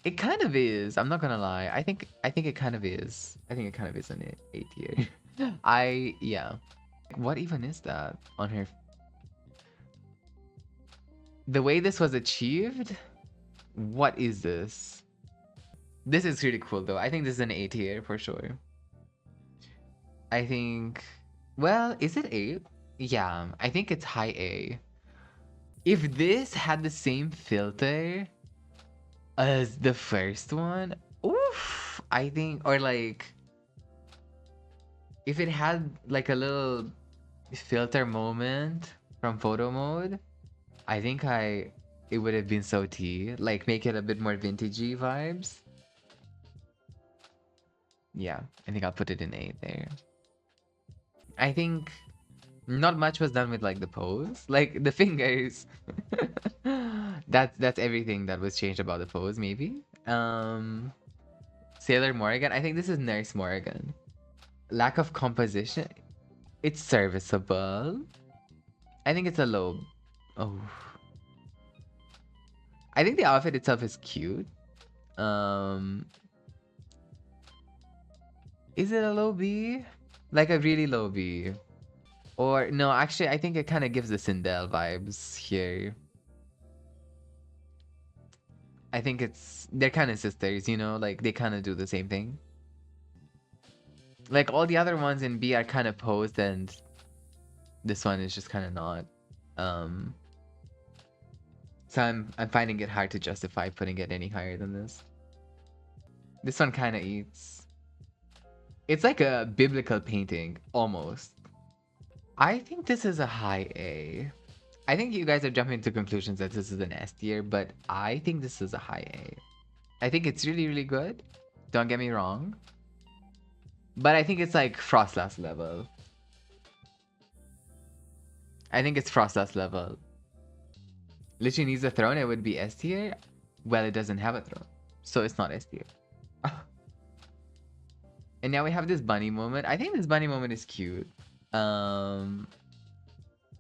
It kind of is. I'm not gonna lie. I think it kind of is. I think it kind of is an A tier. Yeah. What even is that on her? The way this was achieved? What is this? This is really cool though. I think this is an A tier for sure. I think, well, is it A? Yeah, I think it's high A. If this had the same filter as the first one, oof, I think, or like, if it had like a little filter moment from photo mode, I think it would have been so tea. Like, make it a bit more vintagey vibes. Yeah, I think I'll put it in A there. I think not much was done with like the pose, like the fingers. That's everything that was changed about the pose, maybe. Sailor Morgan. I think this is Nurse Morgan. Lack of composition. It's serviceable. I think it's a low. Oh. I think the outfit itself is cute. Um, is it a low B? Like a really low B. Or no, actually I think it kind of gives the Sindel vibes here. I think they're kind of sisters, you know, like they kind of do the same thing. Like all the other ones in B are kind of posed and this one is just kind of not. Um so I'm finding it hard to justify putting it any higher than this. This one kind of eats. It's like a biblical painting almost. I think this is a high A. I think you guys are jumping to conclusions that this is an S tier, but I think this is a high A. I think it's really, really good. Don't get me wrong. But I think it's like Frostlass level. I think it's Frostlass level. Literally needs a throne, it would be S tier. Well, it doesn't have a throne. So it's not S tier. And now we have this bunny moment. I think this bunny moment is cute.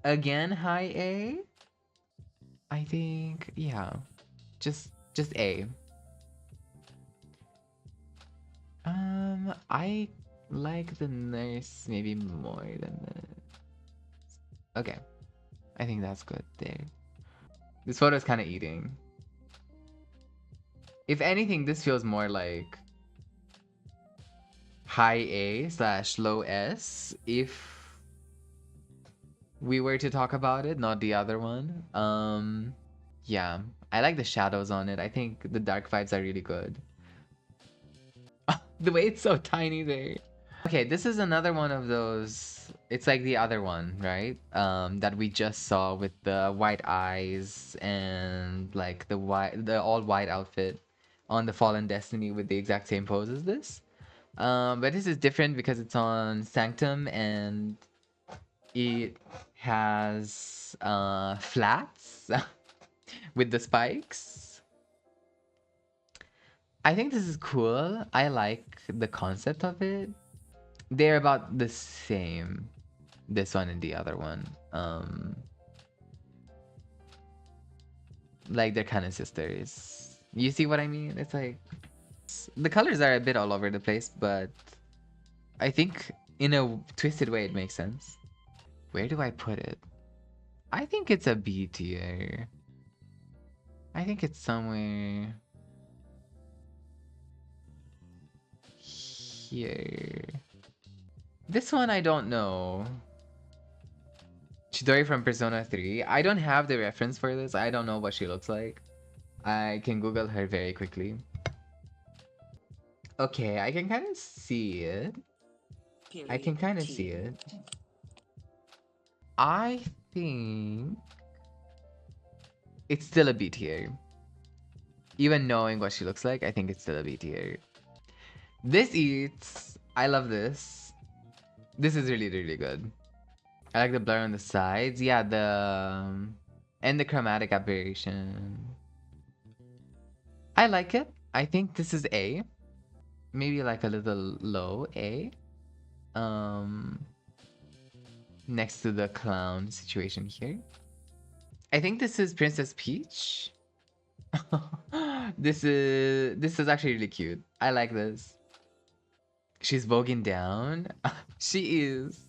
Again, high A. I think, yeah. Just A. I like the nurse maybe more than the... Okay. I think that's good there. This photo is kind of eating. If anything, this feels more like high A / low S if we were to talk about it, not the other one. Yeah. I like the shadows on it. I think the dark vibes are really good. The way it's so tiny there. Okay, this is another one of those. It's like the other one, right? That we just saw with the white eyes and like the all white outfit on the Fallen Destiny with the exact same pose as this. But this is different because it's on Sanctum and it has flats with the spikes. I think this is cool. I like the concept of it. They're about the same, this one and the other one. Like they're kind of sisters. You see what I mean? It's like the colors are a bit all over the place, but I think in a twisted way it makes sense. Where do I put it? I think it's a B tier. I think it's somewhere here. This one I don't know. Chidori from Persona 3. I don't have the reference for this. I don't know what she looks like. I can Google her very quickly. Okay, I can kind of see it. I can kind of see it. I think it's still a B tier. Even knowing what she looks like, I think it's still a B tier. This eats. I love this. This is really, really good. I like the blur on the sides. Yeah, and the chromatic aberration. I like it. I think this is A. Maybe like a little low A. Next to the clown situation here. I think this is Princess Peach. This is actually really cute. I like this. She's voguing down. She is.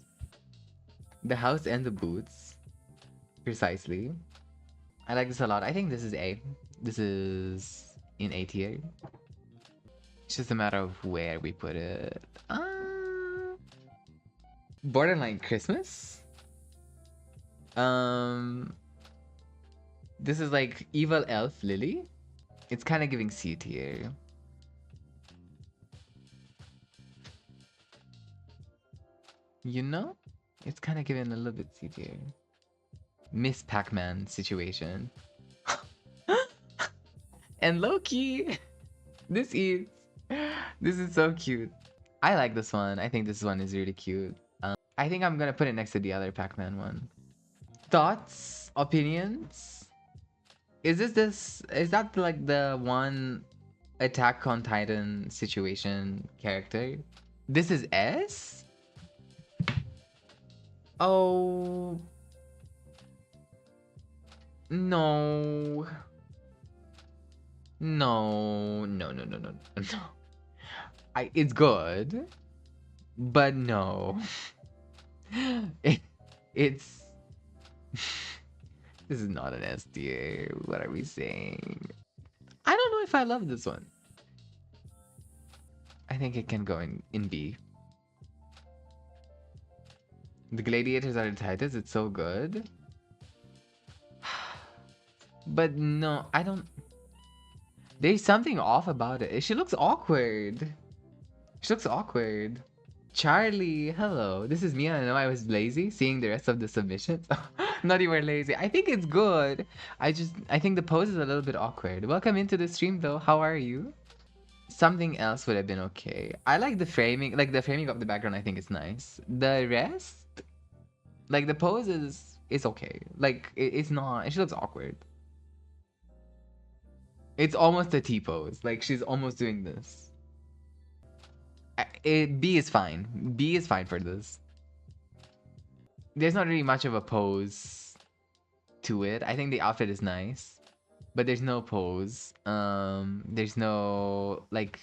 The house and the boots. Precisely. I like this a lot. I think this is A. This is in A tier. It's just a matter of where we put it. Borderline Christmas? This is like Evil Elf Lili. It's kind of giving C tier. You know? It's kind of giving a little bit C tier. Miss Pac-Man situation. And Loki! This is so cute. I like this one. I think this one is really cute. I think I'm gonna put it next to the other Pac-Man one. Thoughts? Opinions? Is that like the one Attack on Titan situation character? This is S? Oh. No. No. No, no, no, no, no. It's good. But no. It's this is not an S tier. What are we saying? I don't know if I love this one. I think it can go in B. The gladiators are the Titans. It's so good. But no, I don't. There's something off about it. She looks awkward. She looks awkward. Charlie, hello. This is me. I know I was lazy seeing the rest of the submissions. Not even lazy. I think it's good. I think the pose is a little bit awkward. Welcome into the stream though. How are you? Something else would have been okay. I like the framing. Like the framing of the background I think is nice. The rest, like the pose is okay. Like it's not. She looks awkward. It's almost a T pose. Like she's almost doing this. B is fine. B is fine for this. There's not really much of a pose to it. I think the outfit is nice, but there's no pose. There's no like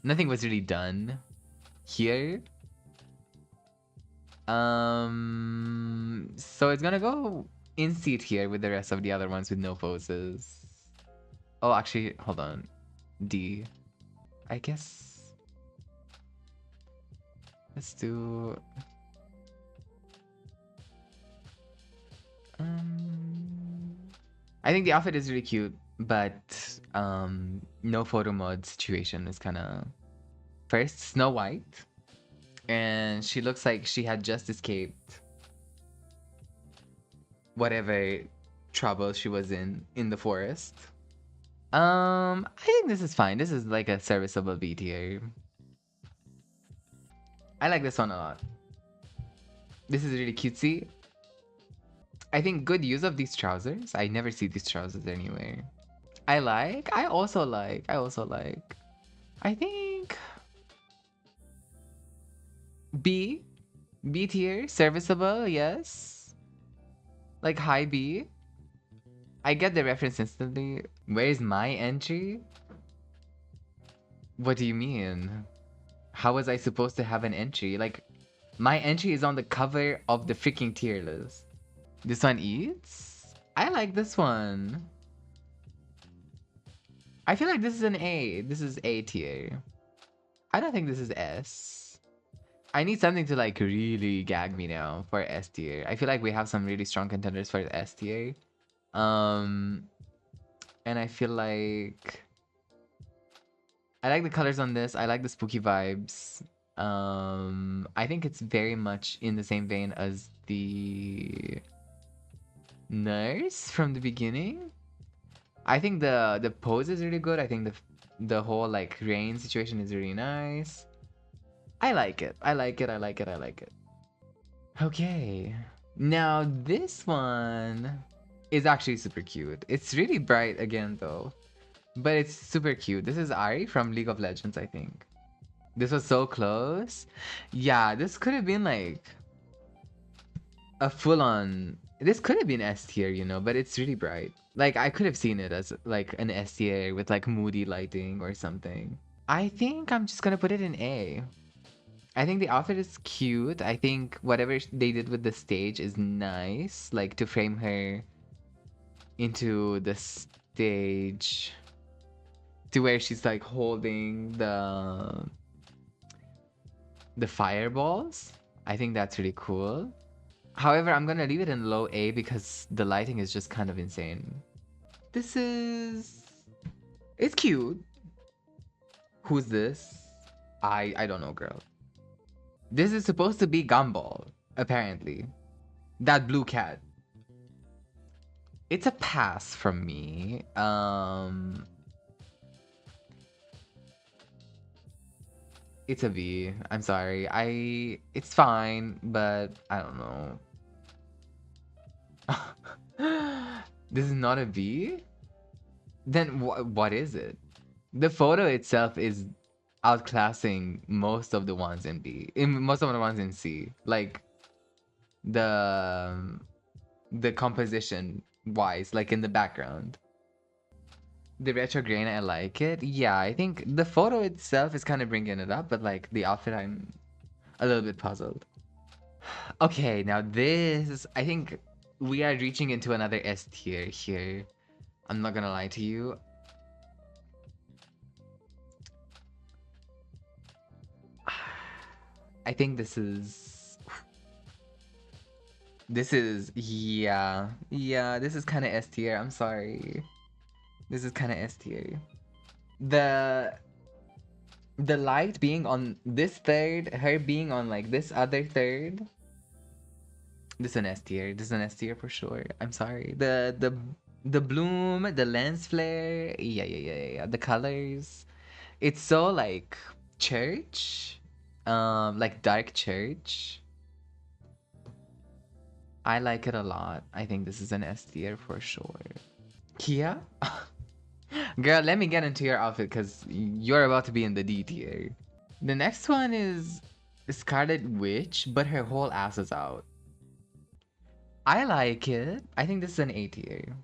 nothing was really done here. So it's gonna go in seat here with the rest of the other ones with no poses. Oh, actually, hold on. D. I guess. Let's do. I think the outfit is really cute, but no photo mode situation is kind of. First, Snow White, and she looks like she had just escaped whatever trouble she was in the forest. I think this is fine. This is like a serviceable B tier. I like this one a lot. This is really cutesy. I think good use of these trousers. I never see these trousers anywhere. I like. I also like. I also like. I think B. B tier. Serviceable, yes. Like high B. I get the reference instantly. Where's my entry? What do you mean? How was I supposed to have an entry? Like, my entry is on the cover of the freaking tier list. This one eats? I like this one. I feel like this is an A. This is A tier. I don't think this is S. I need something to like really gag me now for S tier. I feel like we have some really strong contenders for the S tier. Um, and I feel like I like the colors on this. I like the spooky vibes. I think it's very much in the same vein as the nurse from the beginning. I think the pose is really good. I think the whole like rain situation is really nice. I like it. I like it. I like it. I like it. Okay. Now this one is actually super cute. It's really bright again though. But it's super cute. This is Ari from League of Legends, I think. This was so close. Yeah, this could have been like a full on. This could have been S tier, you know, but it's really bright. Like, I could have seen it as like an S tier with like moody lighting or something. I think I'm just gonna put it in A. I think the outfit is cute. I think whatever they did with the stage is nice. Like, to frame her into the stage to where she's like holding the fireballs. I think that's really cool. However, I'm gonna leave it in low A because the lighting is just kind of insane. This is... It's cute. Who's this? I don't know, girl. This is supposed to be Gumball, apparently. That blue cat. It's a pass from me. It's a B. I'm sorry. It's fine, but I don't know. This is not a B? Then what is it? The photo itself is outclassing most of the ones in B. Most of the ones in C. Like the the composition wise, like in the background. The retro grain, I like it. Yeah, I think the photo itself is kind of bringing it up, but like the outfit, I'm a little bit puzzled. Okay, now this, I think we are reaching into another S tier here. I'm not gonna lie to you. I think yeah, this is kind of S tier. I'm sorry. This is kind of S tier. The the light being on this third, her being on like this other third. This is an S tier. This is an S tier for sure. I'm sorry. The bloom, the lens flare, yeah. The colors. It's so like church. Like dark church. I like it a lot. I think this is an S tier for sure. Kia? Girl, let me get into your outfit because you're about to be in the D tier. The next one is Scarlet Witch, but her whole ass is out. I like it. I think this is an A tier.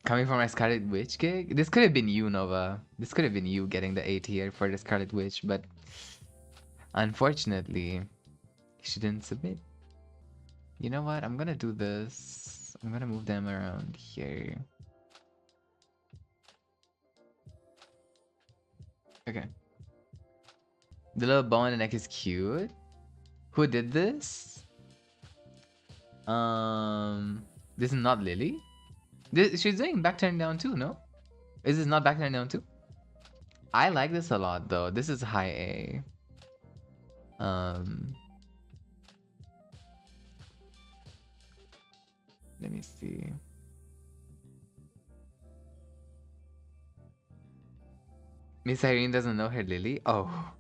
Coming from my Scarlet Witch gig, this could have been you, Nova. This could have been you getting the A tier for the Scarlet Witch, but unfortunately, she didn't submit. You know what? I'm gonna do this. I'm gonna move them around here. Okay. The little bow on the neck is cute. Who did this? This is not Lili. She's doing back turn down too, no? Is this not back turn down too? I like this a lot though. This is high A. Let me see. Miss Irene doesn't know her Lily. Oh,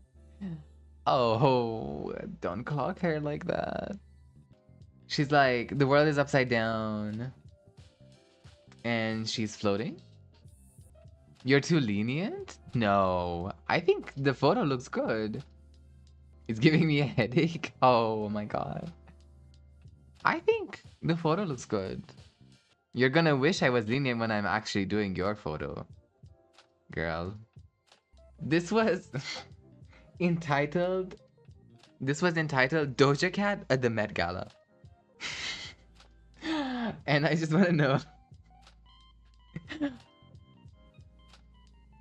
Oh, don't clock her like that. She's like, the world is upside down and she's floating. You're too lenient? No, I think the photo looks good. It's giving me a headache. Oh my god. I think the photo looks good. You're gonna wish I was lenient when I'm actually doing your photo, girl. This was entitled. This was entitled Doja Cat at the Met Gala. And I just want to know,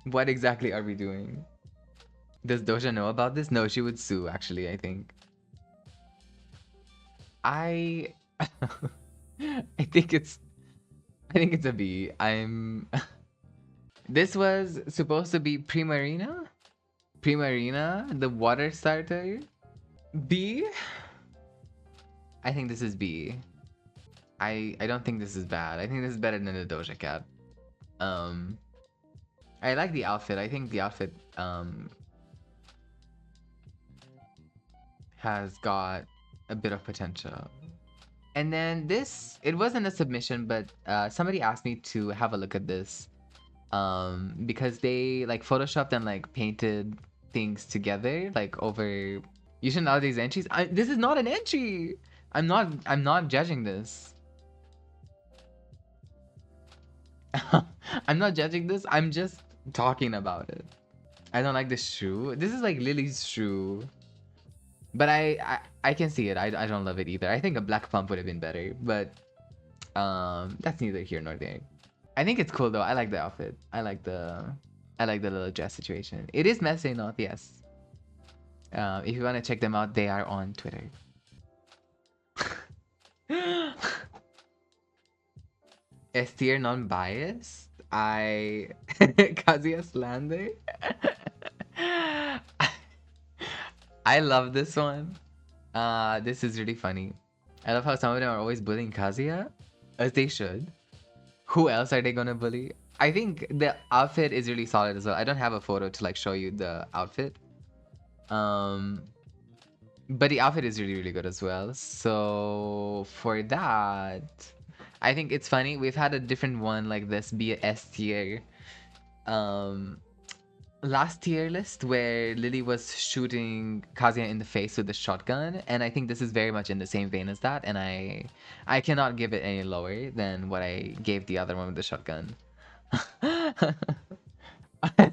what exactly are we doing? Does Doja know about this? No, she would sue, actually, I think. I I think it's a B. I'm This was supposed to be Primarina? Primarina, the water starter? B? I think this is B. I don't think this is bad. I think this is better than the Doja Cat. Um I like the outfit. I think the outfit has got a bit of potential. And then this, it wasn't a submission, but somebody asked me to have a look at this because they like photoshopped and like painted things together like over. You shouldn't allow these entries. This is not an entry. I'm not judging this. I'm not judging this. I'm just talking about it. I don't like this shoe. This is like Lily's shoe. But I can see it. I don't love it either. I think a black pump would have been better, but that's neither here nor there. I think it's cool though. I like the outfit. I like the little dress situation. It is messy enough, yes. If you want to check them out, they are on Twitter. S tier non-biased. Kazuya slander. I love this one. This is really funny. I love how some of them are always bullying Kazuya, as they should. Who else are they gonna bully? I think the outfit is really solid as well. I don't have a photo to like show you the outfit. Um, but the outfit is really, really good as well. So for that, I think it's funny. We've had a different one like this be a S tier. Um, last tier list where Lily was shooting Kazuya in the face with a shotgun, and I think this is very much in the same vein as that, and I cannot give it any lower than what I gave the other one with the shotgun.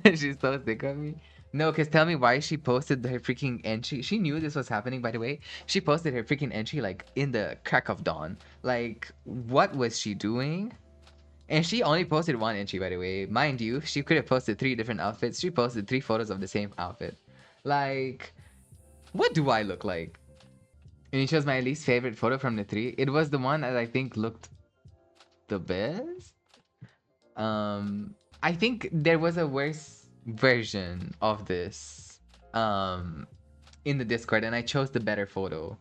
She's so sick of me. No, because tell me why she posted her freaking entry. She knew this was happening, by the way. She posted her freaking entry like in the crack of dawn. Like, what was she doing? And she only posted one entry, by the way. Mind you, she could have posted 3 different outfits. She posted 3 photos of the same outfit. Like, what do I look like? And it was my least favorite photo from the 3. It was the one that I think looked the best. I think there was a worse version of this in the Discord, and I chose the better photo.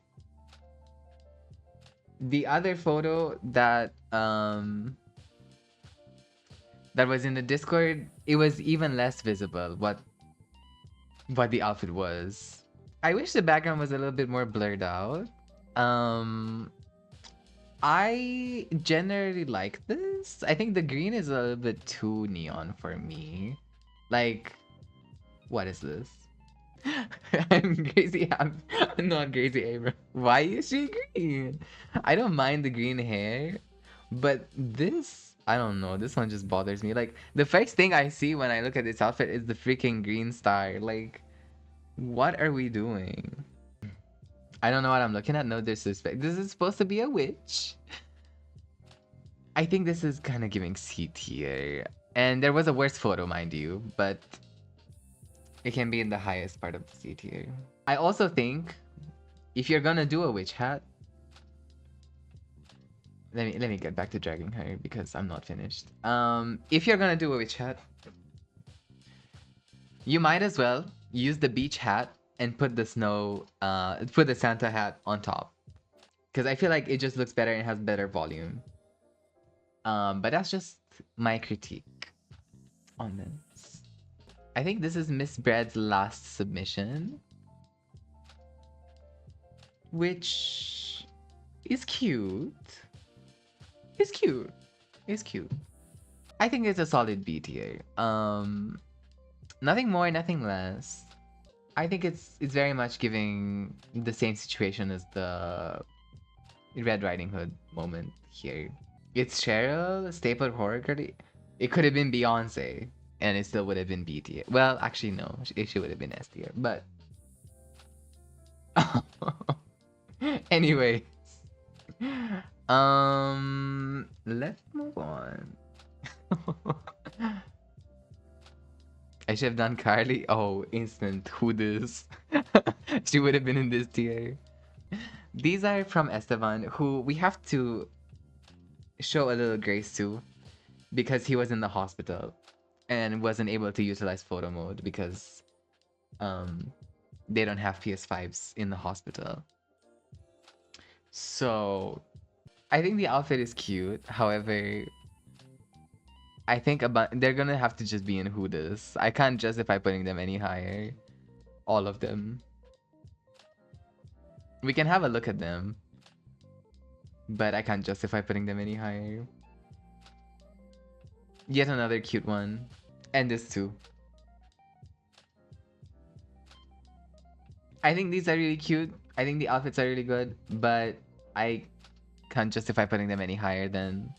The other photo that that was in the Discord, it was even less visible what the outfit was. I wish the background was a little bit more blurred out. I generally like this. I think the green is a little bit too neon for me. Like, what is this? I'm crazy. I'm not crazy, Abram. Why is she green? I don't mind the green hair, but this, I don't know. This one just bothers me. Like, the first thing I see when I look at this outfit is the freaking green star. Like, what are we doing? I don't know what I'm looking at. No disrespect. This is supposed to be a witch. I think this is kind of giving C tier. And there was a worse photo, mind you, but it can be in the highest part of the C tier. I also think if you're gonna do a witch hat, let me get back to dragging her because I'm not finished. If you're gonna do a witch hat, you might as well use the beach hat and put the put the Santa hat on top. Because I feel like it just looks better and has better volume. But that's just my critique on this. I think this is Miss Bread's last submission. which is cute. It's cute. It's cute. I think it's a solid B tier. Nothing more, nothing less. I think it's very much giving the same situation as the Red Riding Hood moment here. It's Cheryl, staple horror girl. It could have been Beyonce, and it still would have been B tier. Well, actually, no, she would have been S tier. But anyway, let's move on. I should have done Carly. Oh, instant. Who this? She would have been in this tier. These are from Esteban, who we have to show a little grace to because he was in the hospital and wasn't able to utilize photo mode because they don't have PS5s in the hospital. So I think the outfit is cute. However, I think they're gonna have to just be in Who This. I can't justify putting them any higher. All of them. We can have a look at them, but I can't justify putting them any higher. Yet another cute one. And this too. I think these are really cute. I think the outfits are really good, but I can't justify putting them any higher than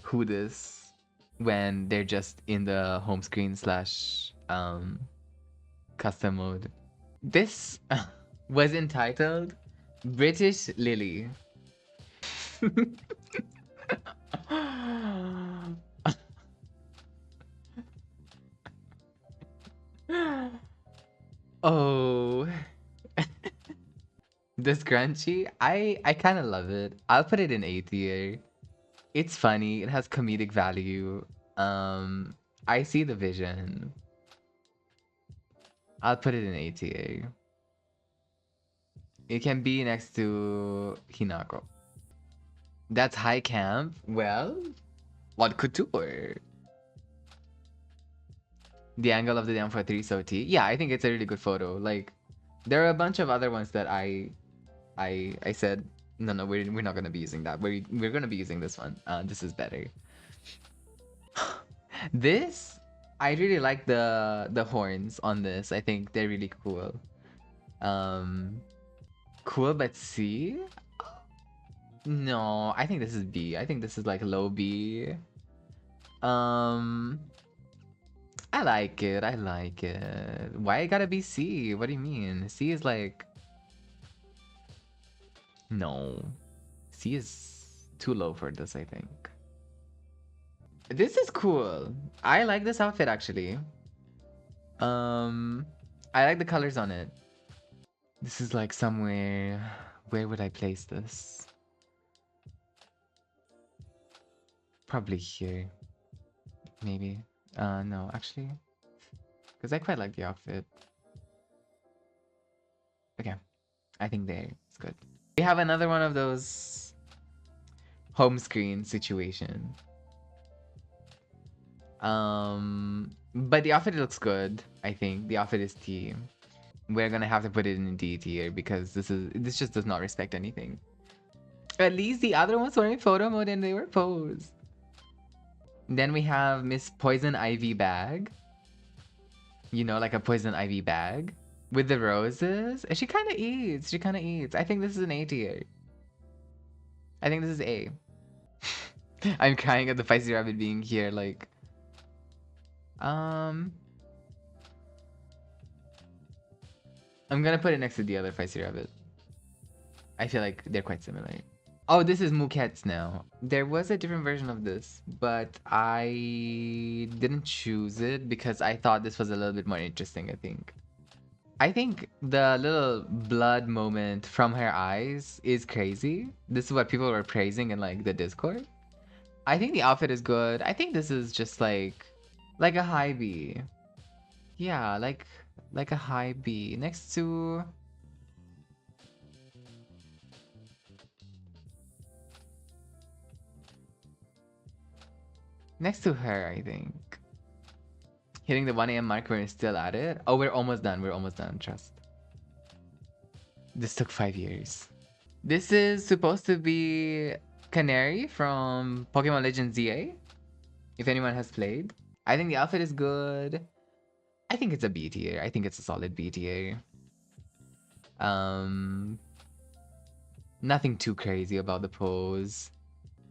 Who This when they're just in the home screen slash custom mode. This was entitled British Lili. Oh. The scrunchie, I kind of love it. I'll put it in A tier. It's funny. It has comedic value. I see the vision. I'll put it in A tier. It can be next to Hinako. That's high camp. Well, what couture? The angle of the damn for 3 so T. Yeah, I think it's a really good photo. Like, there are a bunch of other ones that I said no, we're not gonna be using that. We're gonna be using this one. This is better. This, I really like the horns on this. I think they're really cool. Cool, but C? No, I think this is B. I think this is like low B. I like it. I like it. Why it gotta be C? What do you mean? C is like... No. C is too low for this, I think. This is cool. I like this outfit, actually. I like the colors on it. This is like somewhere... Where would I place this? Probably here. Maybe. No, actually. Because I quite like the outfit. Okay. I think there. It's good. We have another one of those home screen situation. But the outfit looks good, I think. The outfit is T. We're gonna have to put it in D tier because this just does not respect anything. At least the other ones were in photo mode and they were posed. Then we have Miss Poison Ivy bag. You know, like a Poison Ivy bag. With the roses. She kind of eats. She kind of eats. I think this is an A tier. I think this is A. I'm crying at the Feisty Rabbit being here, like... I'm gonna put it next to the other Feisty Rabbit. I feel like they're quite similar. Oh, this is Mouquette's now. There was a different version of this, but I didn't choose it because I thought this was a little bit more interesting, I think. I think the little blood moment from her eyes is crazy. This is what people were praising in like the Discord. I think the outfit is good. I think this is just like a high B. Yeah, like a high B next to... Next to her, I think. Hitting the 1 a.m. mark, we're still at it. Oh, we're almost done. We're almost done. Trust. This took 5 years. This is supposed to be Canary from Pokemon Legends ZA. If anyone has played, I think the outfit is good. I think it's a B tier. I think it's a solid B tier. Um, Nothing too crazy about the pose,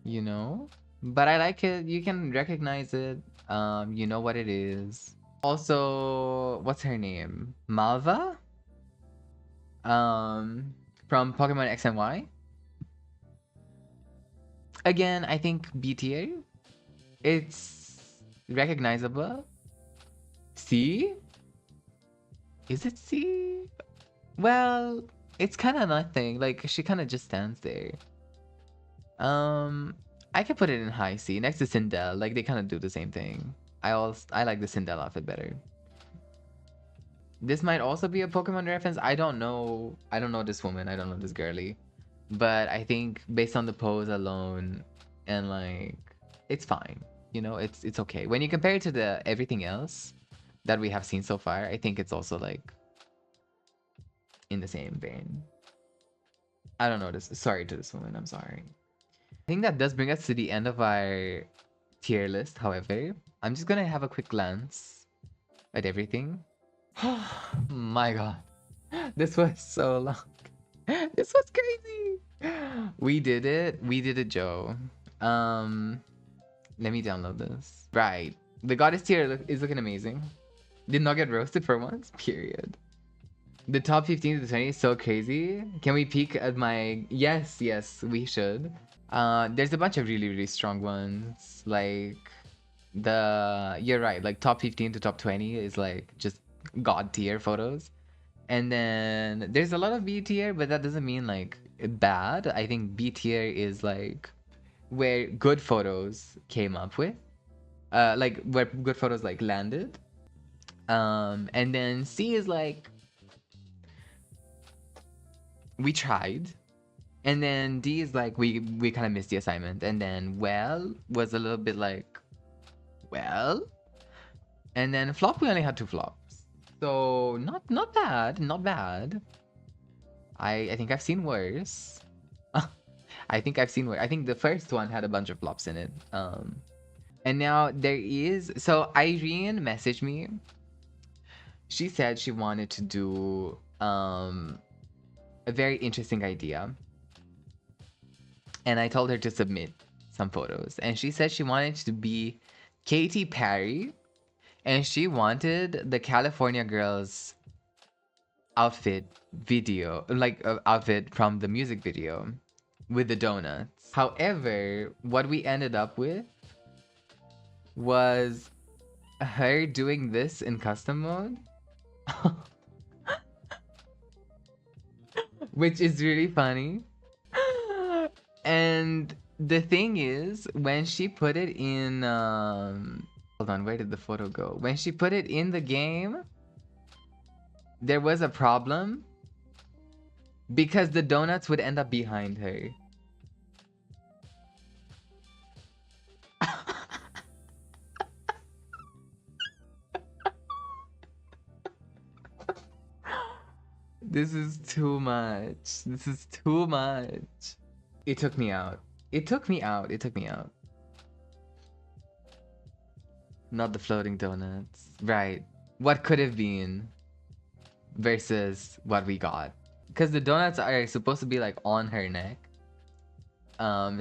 you know? But I like it. You can recognize it. You know what it is. Also, what's her name? Malva? From Pokemon X and Y. Again, I think B tier. It's recognizable. C? Is it C? Well, it's kind of nothing. Like, she kind of just stands there. I can put it in high C next to Sindel. Like, they kind of do the same thing. I like the Sindel outfit better. This might also be a Pokemon reference. I don't know. I don't know this woman. I don't know this girly. But I think based on the pose alone and like it's fine. You know, it's okay. When you compare it to the everything else that we have seen so far, I think it's also like in the same vein. I don't know this. Sorry to this woman. I'm sorry. I think that does bring us to the end of our tier list. However, I'm just gonna have a quick glance at everything. My god. This was so long. This was crazy. We did it. We did it, Joe. Let me download this. Right. The goddess tier is looking amazing. Did not get roasted for once. Period. The top 15 to 20 is so crazy. Can we peek at my... Yes, we should. There's a bunch of really, really strong ones. Like, you're right. Like, top 15 to top 20 is like just god tier photos. And then there's a lot of B tier, but that doesn't mean like bad. I think B tier is like where good photos came up with. Like where good photos like landed. And then C is like we tried. And then D is like we kind of missed the assignment. And then well was a little bit like well. And then flop, we only had 2 flops. So not bad, not bad. I think I've seen worse. I think I've seen worse. I think the first one had a bunch of flops in it. And now there is, so Irene messaged me. She said she wanted to do a very interesting idea. And I told her to submit some photos. And she said she wanted to be Katy Perry. And she wanted the California Girls outfit video, like outfit from the music video with the donuts. However, what we ended up with was her doing this in custom mode. Which is really funny. And the thing is, when she put it in hold on, where did the photo go? When she put it in the game, there was a problem because the donuts would end up behind her. This is too much. This is too much. It took me out. It took me out. It took me out. Not the floating donuts. Right. What could have been versus what we got. Because the donuts are supposed to be like on her neck.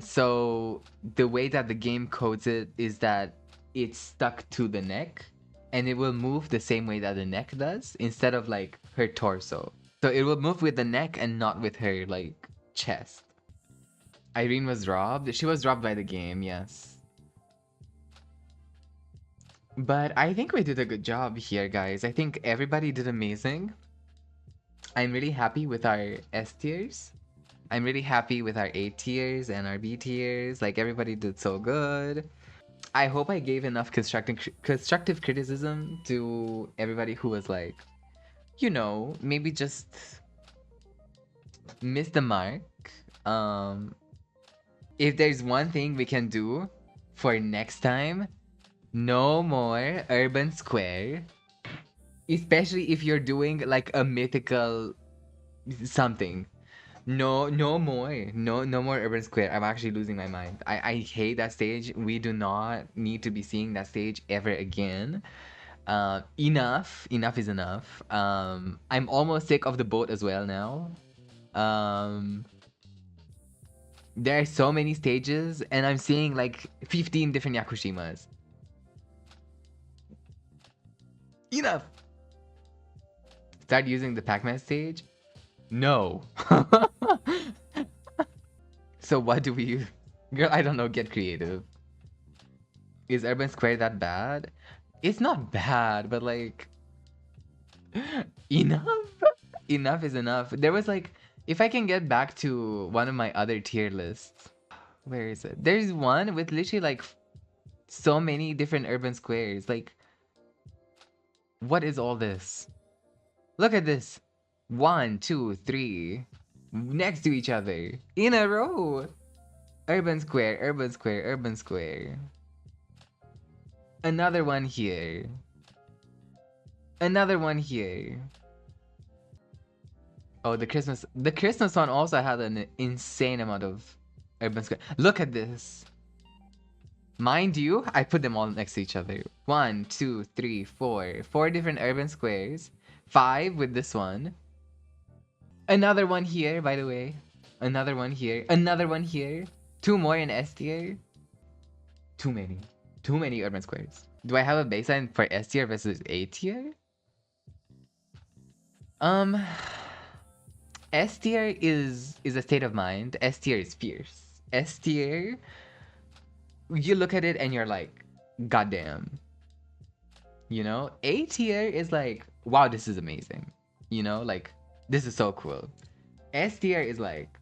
So the way that the game codes it is that it's stuck to the neck and it will move the same way that the neck does instead of like her torso. So it will move with the neck and not with her like chest. Irene was robbed. She was robbed by the game, yes. But I think we did a good job here, guys. I think everybody did amazing. I'm really happy with our S tiers. I'm really happy with our A tiers and our B tiers. Like, everybody did so good. I hope I gave enough constructive criticism to everybody who was like, you know, maybe just missed the mark. If there's one thing we can do for next time, no more urban square. Especially if you're doing like a mythical something. No, no more. No more Urban Square. I'm actually losing my mind. I hate that stage. We do not need to be seeing that stage ever again. Enough. Enough is enough. I'm almost sick of the boat as well now. Um, there are so many stages, and I'm seeing like 15 different Yakushimas. Enough. Start using the Pac-Man stage? No. So what do we use? Girl, I don't know, get creative. Is Urban Square that bad? It's not bad, but like enough. Enough is enough. There was like if I can get back to one of my other tier lists. Where is it? There's one with literally like so many different urban squares. Like what is all this? Look at this. One, two, three. Next to each other. In a row. Urban square, urban square, urban square. Another one here. Another one here. Oh, the Christmas one also had an insane amount of urban square. Look at this. Mind you, I put them all next to each other. One, two, three, four. Four different urban squares. Five with this one. Another one here, by the way. Another one here. Another one here. Two more in S tier. Too many. Too many urban squares. Do I have a baseline for S tier versus A tier? S tier is a state of mind. S tier is fierce. S tier, you look at it and you're like, goddamn. You know? A tier is like, wow, this is amazing. You know, like this is so cool. S tier is like,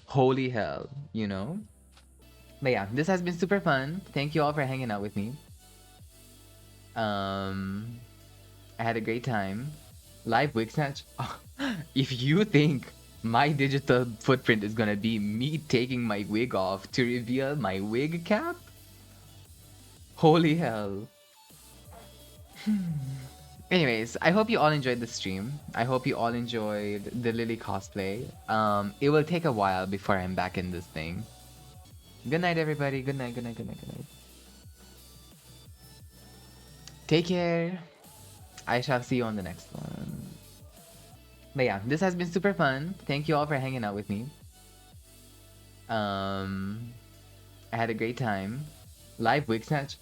holy hell, you know? But yeah, this has been super fun. Thank you all for hanging out with me. I had a great time. Live wig snatch. If you think my digital footprint is gonna be me taking my wig off to reveal my wig cap, holy hell. Anyways, I hope you all enjoyed the stream. I hope you all enjoyed the Lili cosplay. It will take a while before I'm back in this thing. Good night, everybody. Good night, good night, good night, good night. Take care. I shall see you on the next one. But yeah, this has been super fun. Thank you all for hanging out with me. I had a great time. Live wig snatch.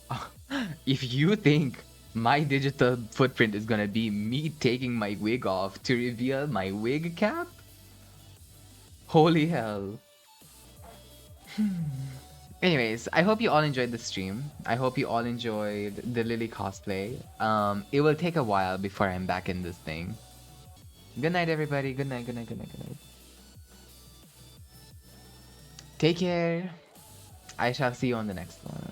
If you think my digital footprint is gonna be me taking my wig off to reveal my wig cap, holy hell. Anyways, I hope you all enjoyed the stream. I hope you all enjoyed the Lili cosplay. It will take a while before I'm back in this thing. Good night, everybody. Good night, good night, good night, good night. Take care. I shall see you on the next one.